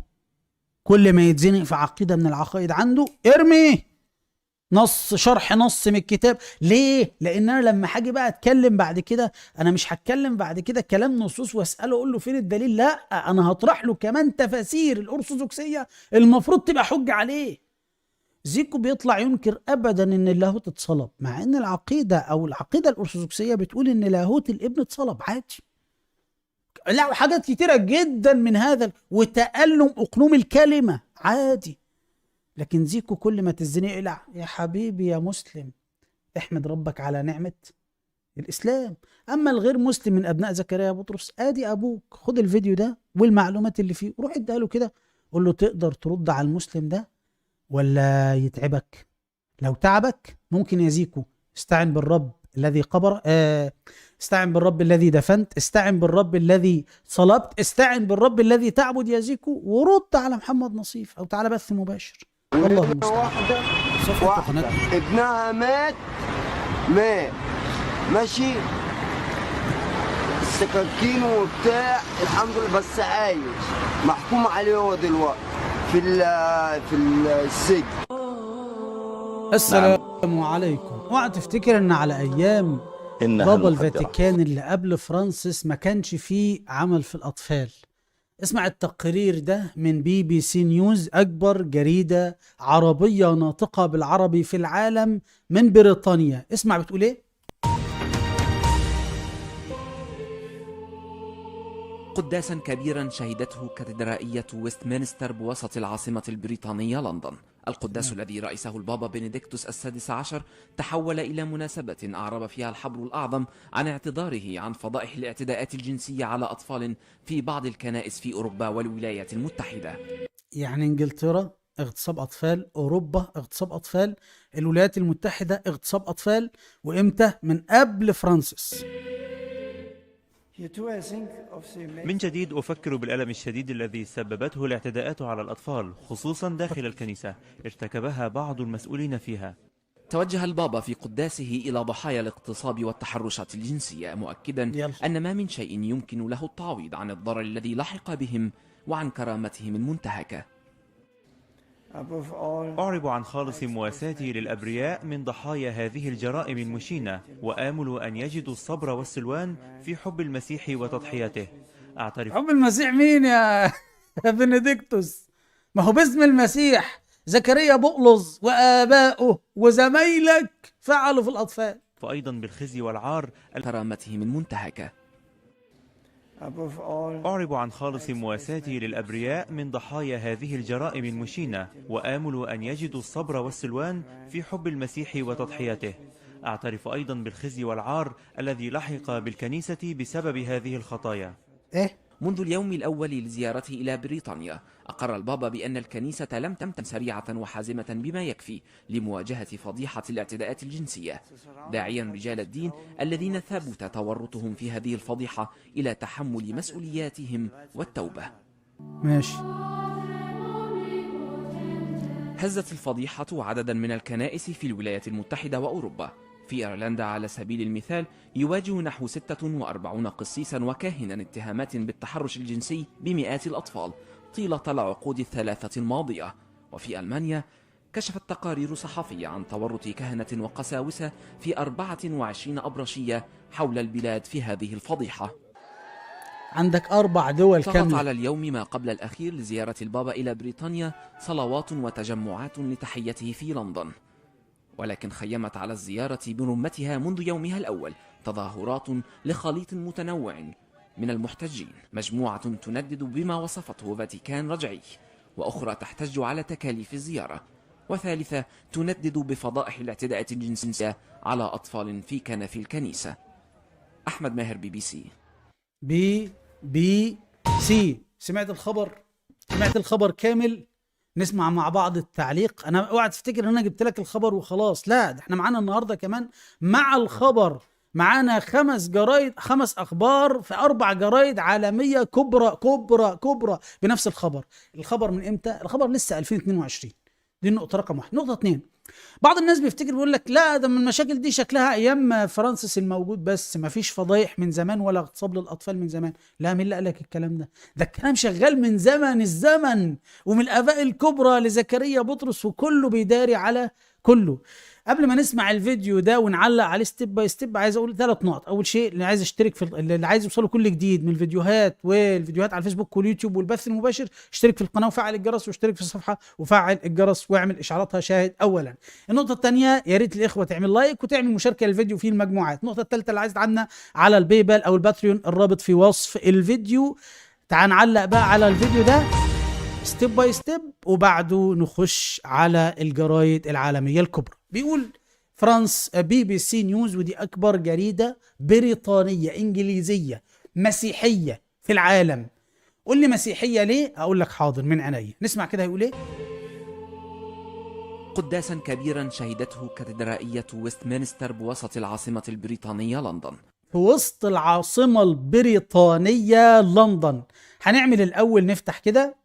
كل ما يتزنق في عقيده من العقائد عنده ارمي شرح نص من الكتاب. ليه؟ لان انا لما هاجي بقى اتكلم بعد كده، انا مش هتكلم بعد كده كلام نصوص واساله اقول له فين الدليل، لا، انا هطرح له كمان تفاسير الارثوذكسيه المفروض تبقى حجه عليه. زيكو بيطلع ينكر ابدا ان اللاهوت اتصلب، مع ان العقيده الارثوذكسيه بتقول ان لاهوت الابن اتصلب عادي. لا، وحاجات كتيره جدا من هذا، وتألم اقنوم الكلمه عادي. لكن زيكو كل ما تزنق يقلع، يا حبيبي يا مسلم احمد ربك على نعمة الإسلام. أما الغير مسلم من أبناء زكريا بطرس، آدي أبوك، خد الفيديو ده والمعلومات اللي فيه وروح اديها له كده، قول له تقدر ترد على المسلم ده ولا يتعبك؟ لو تعبك ممكن يا زيكو استعن بالرب الذي قبر، استعن بالرب الذي دفنت، استعن بالرب الذي صلبت، استعن بالرب الذي تعبد يا زيكو، ورد على محمد نصيف أو تعالى بث مباشر. والله المستعان. واحدة ابنها مات ماشي، السكاكين وبتاع، الحمد لله، بس عايش، محكوم عليه هو دلوقتي في السجن. السلام عليكم. اوعى تفتكر ان على ايام بابا الفاتيكان اللي قبل فرانسيس ما كانش فيه عمل في الاطفال. اسمع التقرير ده من BBC نيوز، أكبر جريدة عربية ناطقة بالعربي في العالم من بريطانيا. اسمع بتقول إيه؟ قداسا كبيرا شهدته كاتدرائية ويستمنستر بوسط العاصمة البريطانية لندن. القداس الذي رئيسه البابا بنديكتوس السادس عشر تحول إلى مناسبة أعرب فيها الحبر الأعظم عن اعتذاره عن فضائح الاعتداءات الجنسية على أطفال في بعض الكنائس في أوروبا والولايات المتحدة. يعني إنجلترا اغتصاب أطفال، أوروبا اغتصاب أطفال، الولايات المتحدة اغتصاب أطفال، وإمتى؟ من قبل فرانسيس. من جديد أفكر بالألم الشديد الذي سببته الاعتداءات على الأطفال خصوصا داخل الكنيسة ارتكبها بعض المسؤولين فيها. توجه البابا في قداسه إلى ضحايا الاغتصاب والتحرشات الجنسية، مؤكدا أن ما من شيء يمكن له التعويض عن الضرر الذي لحق بهم وعن كرامتهم المنتهكة. أعرب عن خالص مواساتي للأبرياء من ضحايا هذه الجرائم المشينة، وآمل أن يجدوا الصبر والسلوان في حب المسيح وتضحيته. أعترف. حب المسيح مين يا بنديكتوس؟ ما هو باسم المسيح زكريا بقلظ وآبائه وزمايلك فعلوا في الأطفال. وأيضا بالخزي والعار كرامتهم المنتهكة. أعرب عن خالص مواساتي للأبرياء من ضحايا هذه الجرائم المشينة، وآمل أن يجدوا الصبر والسلوان في حب المسيح وتضحيته. أعترف أيضا بالخزي والعار الذي لحق بالكنيسة بسبب هذه الخطايا. منذ اليوم الأول لزيارته إلى بريطانيا أقر البابا بأن الكنيسة لم تمتن سريعة وحازمة بما يكفي لمواجهة فضيحة الاعتداءات الجنسية، داعيا رجال الدين الذين ثبت تورطهم في هذه الفضيحة إلى تحمل مسؤولياتهم والتوبة. ماشي. هزت الفضيحة عددا من الكنائس في الولايات المتحدة وأوروبا. في أيرلندا على سبيل المثال يواجه نحو 46 قسيسا وكاهنا اتهامات بالتحرش الجنسي بمئات الأطفال طيلة العقود الثلاثة الماضية. وفي ألمانيا كشفت تقارير صحفية عن تورط كهنة وقساوسة في 24 أبرشية حول البلاد في هذه الفضيحة. عندك 4 دول طغت كاملة. على اليوم ما قبل الأخير لزيارة البابا إلى بريطانيا صلوات وتجمعات لتحيته في لندن، ولكن خيمت على الزيارة برمتها منذ يومها الأول تظاهرات لخليط متنوع من المحتجين، مجموعة تندد بما وصفته فاتيكان رجعي، وأخرى تحتج على تكاليف الزيارة، وثالثة تندد بفضائح الاعتداءات الجنسية على أطفال في كنف الكنيسة. أحمد ماهر BBC. BBC. سمعت الخبر كامل؟ نسمع مع بعض التعليق. انا اوعى تفتكر ان انا جبت لك الخبر وخلاص، لا، ده احنا معانا النهارده كمان مع الخبر معانا 5 اخبار في 4 جرايد عالميه كبرى كبرى كبرى بنفس الخبر. الخبر من امتى؟ الخبر لسه 2022. دي النقطه رقم 1. نقطه 2، بعض الناس بيفتكر بيقول لك لا، ده من المشاكل دي شكلها ايام فرانسيس الموجود بس، ما فيش فضايح من زمان ولا اغتصاب للاطفال من زمان. لا، مين اللي قال لك الكلام ده؟ ده الكلام شغال من زمن الزمن، ومن الاباء الكبرى لزكريا بطرس، وكله بيداري على كله. قبل ما نسمع الفيديو ده ونعلق عليه ستيب باي ستيب، عايز اقول 3 نقط. اول شيء، اللي عايز يشترك اللي عايز يوصله كل جديد من الفيديوهات والفيديوهات على الفيسبوك واليوتيوب والبث المباشر، اشترك في القناه وفعل الجرس، واشترك في الصفحه وفعل الجرس واعمل اشعاراتها شاهد اولا. النقطه الثانيه، يا ريت الاخوه تعمل لايك وتعمل مشاركه للفيديو في المجموعات. النقطه الثالثه، اللي عايز تدعمنا على البايبال او الباتريون، الرابط في وصف الفيديو. تعال نعلق بقى على الفيديو ده ستيب باي ستيب، وبعده نخش على الجرايد العالميه الكبرى. بيقول فرانس BBC نيوز، ودي أكبر جريدة بريطانية إنجليزية مسيحية في العالم. قول لي مسيحية ليه؟ أقول لك حاضر من عينيا. نسمع كده هيقول إيه؟ قداسا كبيرا شهدته كاتدرائية ويستمنستر بوسط العاصمة البريطانية لندن. في وسط العاصمة البريطانية لندن. هنعمل الأول نفتح كده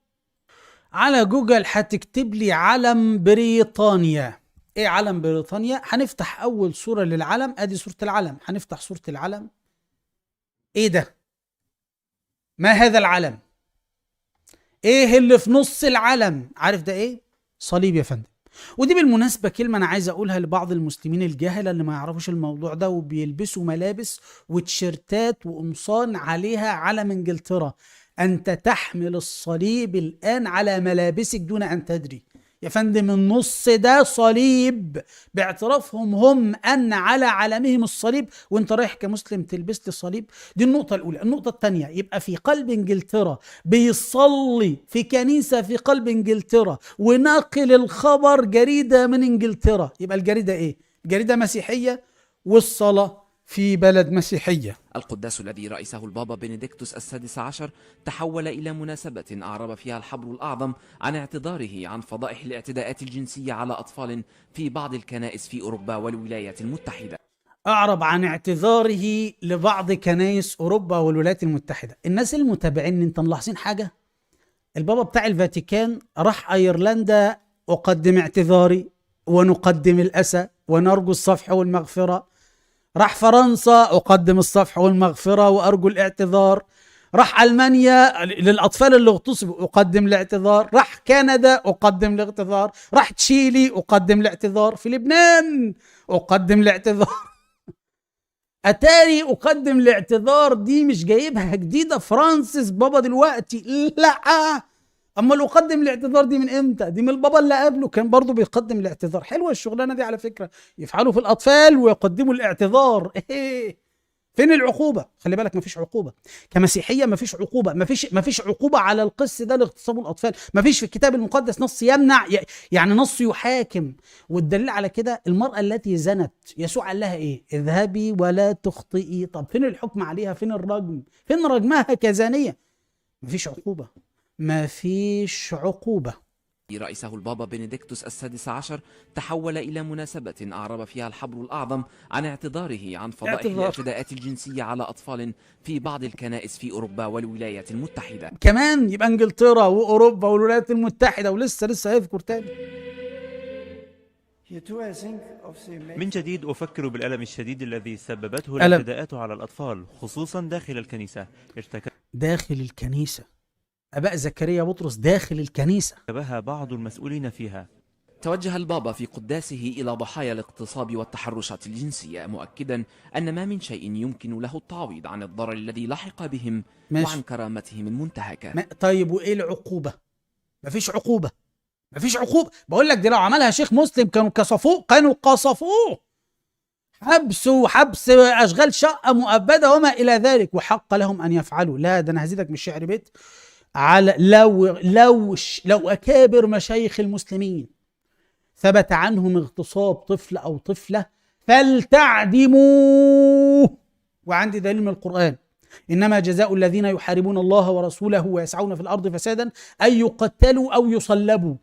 على جوجل، هتكتب لي علم بريطانيا. ايه علم بريطانيا؟ هنفتح اول صورة للعلم، ادي صورة العلم. هنفتح صورة العلم. ايه ده؟ ما هذا العلم؟ ايه اللي في نص العلم؟ عارف ده ايه؟ صليب يا فندم. ودي بالمناسبة كلمة انا عايز اقولها لبعض المسلمين الجاهلة اللي ما يعرفوش الموضوع ده، وبيلبسوا ملابس وتيشيرتات وقمصان عليها علم انجلترا. انت تحمل الصليب الان على ملابسك دون ان تدري يا فندم. النص ده صليب، باعترافهم هم ان على علمهم الصليب، وانت رايح كمسلم تلبس لي صليب. دي النقطة الأولى. النقطة الثانية، يبقى في قلب انجلترا بيصلي في كنيسة في قلب انجلترا، وناقل الخبر جريدة من انجلترا. يبقى الجريدة ايه؟ جريدة مسيحية، والصلاة في بلد مسيحية. القداس الذي رئيسه البابا بنديكتوس السادس عشر تحول إلى مناسبة أعرب فيها الحبر الأعظم عن اعتذاره عن فضائح الاعتداءات الجنسية على أطفال في بعض الكنائس في أوروبا والولايات المتحدة. أعرب عن اعتذاره لبعض كنائس أوروبا والولايات المتحدة. الناس المتابعين، انت ملاحظين حاجة؟ البابا بتاع الفاتيكان راح أيرلندا، أقدم اعتذاري ونقدم الأسى ونرجو الصفح والمغفرة. راح فرنسا، أقدم الصفح والمغفرة وأرجو الاعتذار. راح ألمانيا للأطفال اللي اغتصبوا، أقدم الاعتذار. راح كندا، أقدم الاعتذار. راح تشيلي، أقدم الاعتذار. في لبنان، أقدم الاعتذار. أتاري أقدم الاعتذار دي مش جايبها جديدة فرانسيس بابا دلوقتي، لا. أما اللي أقدم الاعتذار دي من إمتى؟ دي من البابا اللي قبله كان برضو بيقدم الاعتذار. حلوة الشغلانة دي على فكرة، يفعلوا في الأطفال ويقدموا الاعتذار. فين العقوبة؟ خلي بالك مفيش عقوبة كمسيحية، مفيش عقوبة، مفيش عقوبة على القس ده لاغتصاب الأطفال، مفيش في الكتاب المقدس نص يمنع، يعني نص يحاكم. والدليل على كده المرأة التي زنت، يسوع قال لها إيه؟ اذهبي ولا تخطئي. طب فين الحكم عليها؟ فين الرجم؟ فين رجمها كزانية؟ مفيش عقوبة، مفيش عقوبة. رئيسه البابا بنديكتوس السادس عشر تحول إلى مناسبة أعرب فيها الحبر الأعظم عن اعتذاره عن فضائح الاعتداءات الجنسية على أطفال في بعض الكنائس في أوروبا والولايات المتحدة. كمان يبقى إنجلترا وأوروبا والولايات المتحدة ولسه هيذكر تاني. من جديد أفكر بالألم الشديد الذي سببته الاعتداءات على الأطفال خصوصا داخل الكنيسة. داخل الكنيسة، أباء زكريا بطرس داخل الكنيسة ارتكبها بعض المسؤولين فيها. توجه البابا في قداسه إلى ضحايا الاغتصاب والتحرشات الجنسية، مؤكدا أن ما من شيء يمكن له التعويض عن الضرر الذي لحق بهم وعن كرامتهم المنتهكة. طيب وإيه العقوبة؟ مفيش عقوبة. بقول لك دي لو عملها شيخ مسلم كانوا قصفوه حبس أشغال شقة مؤبدة وما إلى ذلك، وحق لهم أن يفعلوا. لا ده أنا هزيدك من الشعر بيت على لو أكابر مشايخ المسلمين ثبت عنهم اغتصاب طفل أو طفلة فلتعدموه. وعندي دليل من القرآن: إنما جزاء الذين يحاربون الله ورسوله ويسعون في الأرض فسادا أن يقتلوا أو يصلبوا.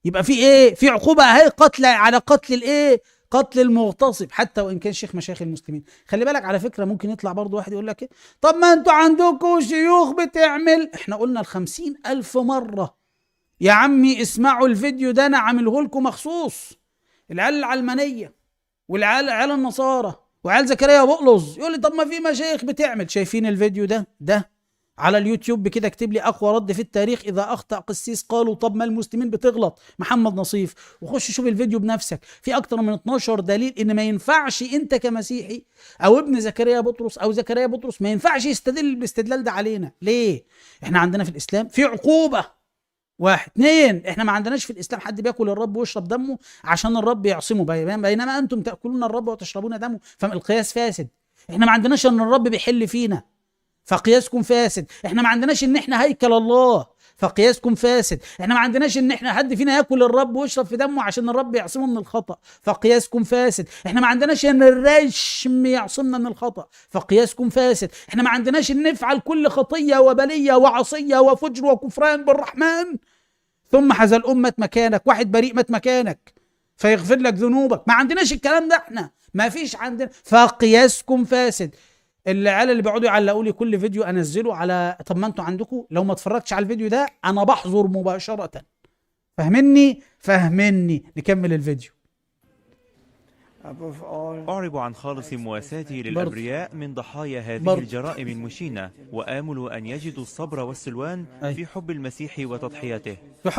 يبقى في إيه؟ في عقوبة أهي، قتل على قتل الإيه؟ قتل المغتصب، حتى وإن كان شيخ مشايخ المسلمين. خلي بالك على فكرة ممكن يطلع برضو واحد يقول لك إيه؟ طب ما أنتوا عندكم شيوخ بتعمل. إحنا قلنا 50,000 مرة يا عمي اسمعوا الفيديو ده، أنا عامله لكم مخصوص. العيال العلمانية والعيال النصارى وعيال زكريا بطرس يقول لي طب ما في مشايخ بتعمل. شايفين الفيديو ده على اليوتيوب كده، اكتب لي أقوى رد في التاريخ إذا أخطأ قسيس قالوا طب ما المسلمين بتغلط، محمد نصيف، وخش شوف الفيديو بنفسك. في أكتر من 12 دليل إن ما ينفعش أنت كمسيحي أو ابن زكريا بطرس أو زكريا بطرس ما ينفعش يستدل الاستدلال ده علينا. ليه؟ إحنا عندنا في الإسلام في عقوبة. 1 2 احنا ما عندناش في الإسلام حد بياكل الرب ويشرب دمه عشان الرب يعصمه، بينما أنتم تأكلون الرب وتشربون دمه، فالقياس فاسد. احنا ما عندناش ان الرب بيحل فينا فقياسكم فاسد. احنا ما عندناش ان احنا هيكل الله فقياسكم فاسد. احنا ما عندناش ان احنا حد فينا ياكل الرب ويشرب في دمه عشان الرب يعصمه من الخطأ فقياسكم فاسد. احنا ما عندناش ان الرشم يعصمنا من الخطأ فقياسكم فاسد. احنا ما عندناش ان نفعل كل خطية وبلية وعصية وفجر وكفران بالرحمن ثم حذا الأمة مكانك، واحد بريء مات مكانك فيغفر لك ذنوبك. ما عندناش الكلام ده، احنا ما فيش عندنا، فقياسكم فاسد. العيال اللي بيقعدوا يعلقوا لي كل فيديو انزله على طب ما انتوا عندكم، لو ما اتفرجتش على الفيديو ده انا بحظر مباشرة. فهمني نكمل الفيديو. أعرب عن خالص مواساتي للأبرياء من ضحايا هذه الجرائم المشينة، وآمل أن يجدوا الصبر والسلوان في حب المسيح وتضحياته. في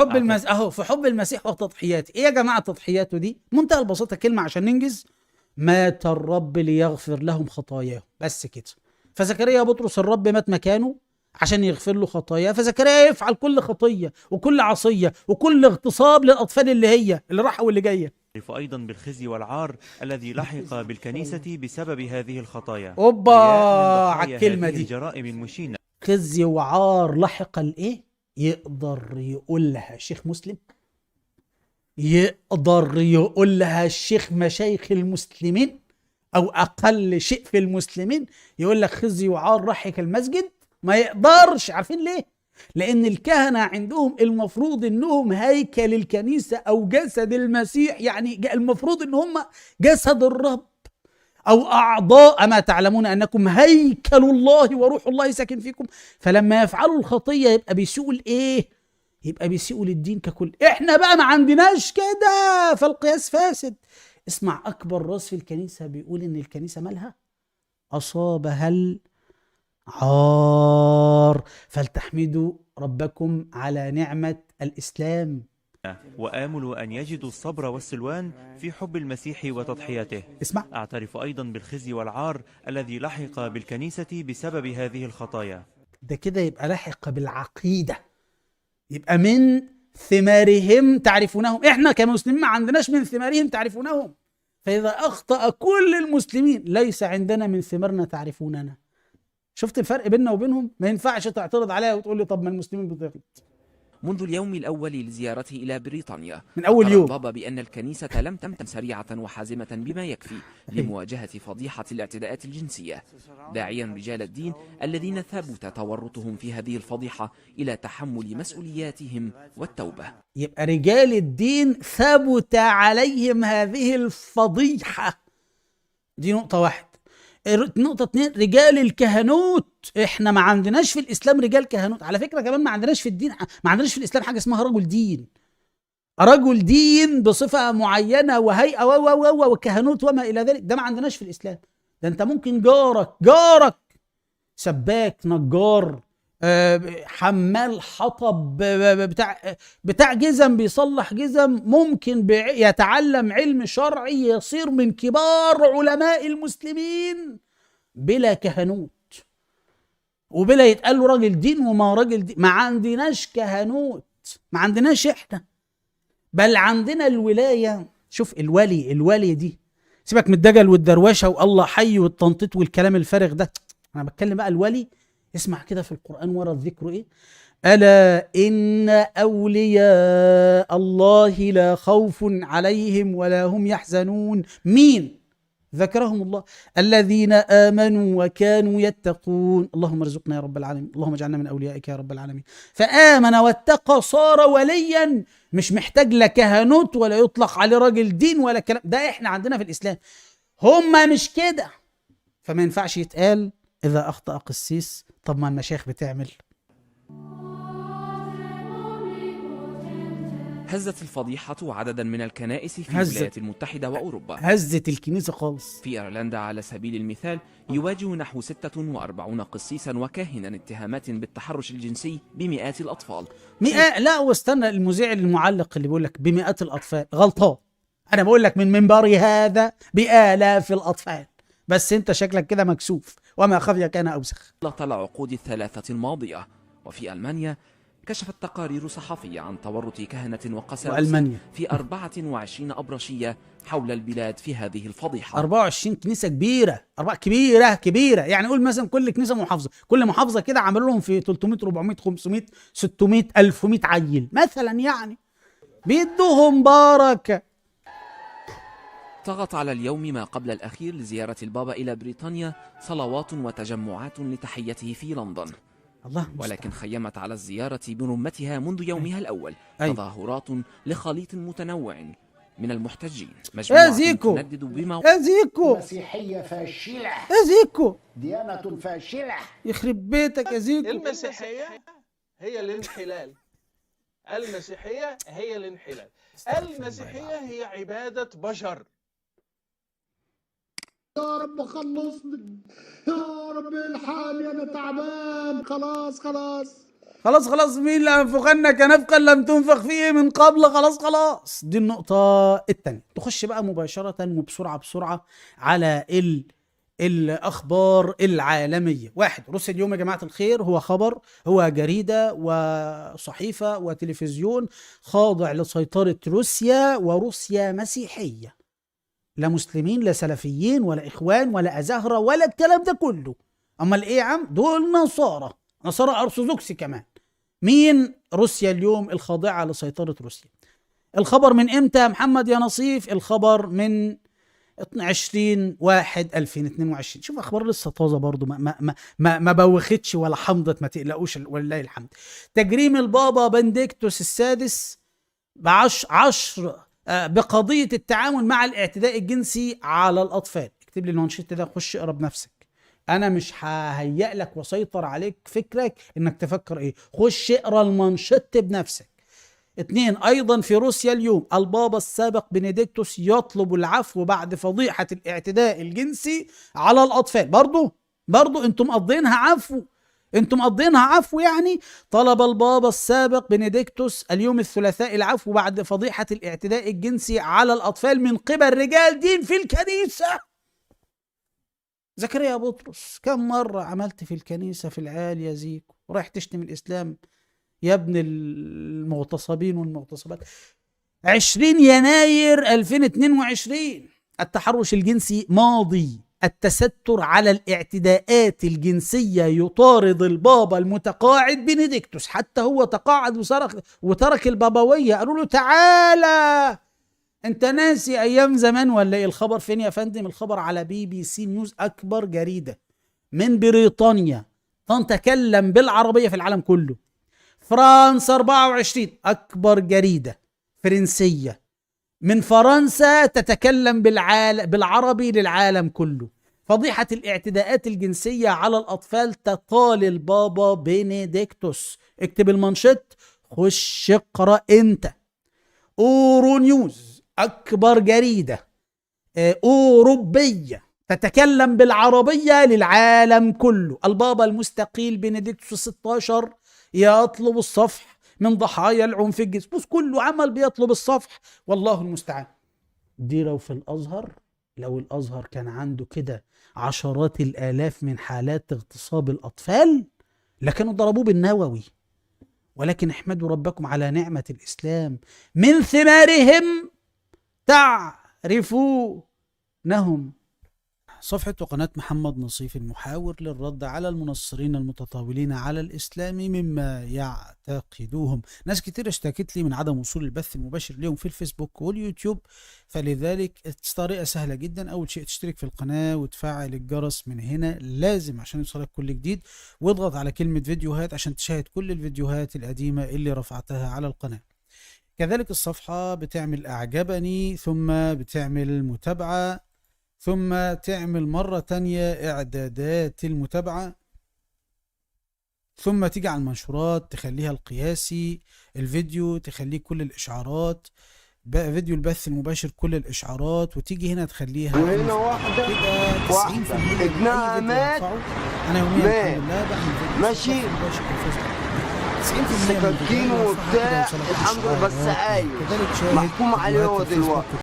حب المسيح وتضحياته. ايه يا جماعة تضحياته دي؟ منتهى البساطة، كلمة عشان ننجز: مات الرب ليغفر لهم خطاياهم، بس كده. فزكريا بطرس الرب مات مكانه عشان يغفر له خطاياه، فزكريا يفعل كل خطية وكل عصية وكل اغتصاب للأطفال اللي راحة واللي جاية. أيضا بالخزي والعار الذي لحق بالكنيسة بسبب هذه الخطايا. أوبا على الكلمة دي، الجرائم المشينة. خزي وعار لحق الإيه؟ يقدر يقولها شيخ مسلم؟ يقدر يقولها الشيخ مشايخ المسلمين أو أقل شيء في المسلمين؟ يقول لك خزي وعار لحق المسجد؟ ما يقدرش. عارفين ليه؟ لأن الكهنة عندهم المفروض إنهم هيكل الكنيسة أو جسد المسيح، يعني المفروض إن هم جسد الرب أو أعضاء. أما تعلمون أنكم هيكل الله وروح الله ساكن فيكم. فلما يفعلوا الخطية يبقى بيسوءوا الإيه؟ يبقى بيسوءوا للدين ككل. إحنا بقى ما عندناش كده، فالقياس فاسد. اسمع، أكبر راس في الكنيسة بيقول إن الكنيسة مالها؟ أصابها عار فلتحمدوا ربكم على نعمة الإسلام. وآمل أن يجدوا الصبر والسلوان في حب المسيح وتضحيته. اسمع، أعترف أيضا بالخزي والعار الذي لحق بالكنيسة بسبب هذه الخطايا. ده كده يبقى لحق بالعقيدة، يبقى من ثمارهم تعرفونهم. احنا كمسلمين ما عندناش من ثمارهم تعرفونهم، فإذا أخطأ كل المسلمين ليس عندنا من ثمارنا تعرفوننا. شفت الفرق بيننا وبينهم؟ ما ينفعش تعترض عليها وتقول لي طب ما المسلمين بتغلط. منذ اليوم الأول لزيارته إلى بريطانيا من أول قرر يوم البابا بأن الكنيسة لم تمتن سريعة وحازمة بما يكفي لمواجهة فضيحة الاعتداءات الجنسية، داعيا رجال الدين الذين ثبت تورطهم في هذه الفضيحة إلى تحمل مسؤولياتهم والتوبة. يبقى رجال الدين ثبت عليهم هذه الفضيحة، دي نقطة واحد. نقطة 2، رجال الكهنوت. احنا ما عندناش في الإسلام رجال كهنوت، على فكرة كمان ما عندناش في الدين، ما عندناش في الإسلام حاجة اسمها رجل دين. رجل دين بصفة معينة وهيئة وكهنوت وما إلى ذلك، ده ما عندناش في الإسلام. ده أنت ممكن جارك سباك، نجار، حمال حطب، بتاع جزم، بيصلح جزم، ممكن يتعلم علم شرعي يصير من كبار علماء المسلمين بلا كهنوت وبلا يتقال له راجل دين وما راجل دين. ما عندناش كهنوت، ما عندناش احنا، بل عندنا الولاية. شوف الولي دي، سيبك من الدجل والدروشة والله حي والتنطيط والكلام الفارغ ده، انا بتكلم بقى الولي. اسمع كده في القرآن ورا الذكر ايه؟ ألا إن أولياء الله لا خوف عليهم ولا هم يحزنون. مين ذكرهم الله؟ الذين آمنوا وكانوا يتقون. اللهم ارزقنا يا رب العالمين، اللهم اجعلنا من أوليائك يا رب العالمين. فآمن واتقى صار وليا، مش محتاج لا كهنوت ولا يطلق عليه راجل دين ولا كلام ده. احنا عندنا في الإسلام هم مش كده، فما ينفعش يتقال إذا أخطأ قسيس. طب ما المشايخ بتعمل. هزت الفضيحة عددا من الكنائس في الولايات المتحدة وأوروبا. هزت الكنيسة خالص. في إيرلندا على سبيل المثال يواجه نحو 46 قسيسا وكاهنا اتهامات بالتحرش الجنسي بمئات الأطفال. لا واستنى، المذيع المعلق اللي بيقول لك بمئات الأطفال غلطان. أنا بقول لك من منبري هذا بآلاف الأطفال، بس أنت شكلك كده مكسوف، وما خفي كان أوسخ. طال العقود الثلاثة الماضية. وفي ألمانيا كشفت تقارير صحفية عن تورط كهنة وقساوسة في 24 أبرشية حول البلاد في هذه الفضيحة. 24 كنيسة كبيرة، كبيرة يعني قول مثلا كل كنيسة محافظة، كل محافظة كده عملوا لهم في 300 400 500 600 1100 عيل مثلا، يعني بيدوهم بركة. طغت على اليوم ما قبل الأخير لزيارة البابا إلى بريطانيا صلوات وتجمعات لتحيته في لندن، ولكن خيمت على الزيارة برمتها منذ يومها الأول تظاهرات لخليط متنوع من المحتجين. يا زيكو مسيحية فاشلة، يا زيكو ديانة فاشلة، يخرب بيتك يا زيكو. المسيحية هي الانحلال، المسيحية هي الانحلال، المسيحية هي عبادة بشر. يا رب خلصني، يا رب الحقني، انا تعبان. خلاص مين لا ينفخنك نفخا لم تنفخ فيه من قبل. خلاص. دي النقطة الثانية. تخش بقى مباشرة وبسرعة على الأخبار العالمية. 1، روسيا اليوم يا جماعة الخير هو خبر، هو جريدة وصحيفة وتلفزيون خاضع لسيطرة روسيا، وروسيا مسيحية، لا مسلمين لا سلفيين ولا إخوان ولا أزهرة ولا الكلام ده كله. أما إيه يا عم؟ دول نصارى أرثوذكسي كمان. مين؟ روسيا اليوم الخاضعة لسيطرة روسيا. الخبر من إمتى يا محمد يا نصيف؟ الخبر من 20/1/2022. شوف أخبار لسه طازة برضو، ما بوختش ولا حمضت، ما تقلقوش ولله الحمد. تجريم البابا بنديكتوس السادس بقضية التعامل مع الاعتداء الجنسي على الأطفال. اكتب لي المنشط ده، خش اقرا بنفسك، أنا مش ههيئ لك وسيطر عليك فكرك إنك تفكر إيه، خش اقرا المنشط بنفسك. 2، أيضا في روسيا اليوم البابا السابق بنديكتوس يطلب العفو بعد فضيحة الاعتداء الجنسي على الأطفال. برضو انتم مقضينها عفو يعني. طلب البابا السابق بنديكتوس اليوم الثلاثاء العفو بعد فضيحة الاعتداء الجنسي على الأطفال من قبل رجال دين في الكنيسة. زكريا بطرس، كم مرة عملت في الكنيسة في العال يا زيكو، رايح تشتم الإسلام يا ابن المغتصبين والمغتصبات. 20 يناير 2022 التحرش الجنسي ماضي، التستر على الاعتداءات الجنسية يطارد البابا المتقاعد بنديكتوس. حتى هو تقاعد وترك البابوية، قالوا له تعالى انت ناسي ايام زمان ولا ايه؟ الخبر فين يا فندم؟ الخبر على BBC نيوز، اكبر جريدة من بريطانيا تتكلم بالعربية في العالم كله. فرانس 24 اكبر جريدة فرنسية من فرنسا تتكلم بالعربي للعالم كله. فضيحة الاعتداءات الجنسية على الأطفال تطال البابا بنديكتوس. اكتب المنشط، خش اقرأ انت. أورو نيوز أكبر جريدة أوروبية تتكلم بالعربية للعالم كله. البابا المستقيل بنديكتوس 16 يطلب الصفح من ضحايا العنف الجنسي. بص كله عمل بيطلب الصفح، والله المستعان. دي لو في الأزهر، لو الأزهر كان عنده كده عشرات الآلاف من حالات اغتصاب الأطفال لكانوا ضربوه بالنووي. ولكن احمدوا ربكم على نعمة الإسلام، من ثمارهم تعرفونهم. صفحة وقناة محمد نصيف المحاور للرد على المنصرين المتطاولين على الإسلام مما يعتقدوهم. ناس كتير اشتكت لي من عدم وصول البث المباشر لهم في الفيسبوك واليوتيوب، فلذلك طريقة سهلة جدا. أول شيء تشترك في القناة وتفعل الجرس من هنا لازم عشان يوصلك كل جديد، واضغط على كلمة فيديوهات عشان تشاهد كل الفيديوهات القديمة اللي رفعتها على القناة. كذلك الصفحة بتعمل أعجبني، ثم بتعمل متابعة، ثم تعمل مرة تانية إعدادات المتابعة، ثم تيجي على المنشورات تخليها القياسي، الفيديو تخليه كل الإشعارات، بقى فيديو البث المباشر كل الإشعارات، وتيجي هنا تخليها وهنا واحدة ابنها مات. أنا يوميا الحمد لله بعمل فيديو ماشي 90% سكاكين وبتاع الحمد لله، بس عايش محكوم عليه هو دلوقتي.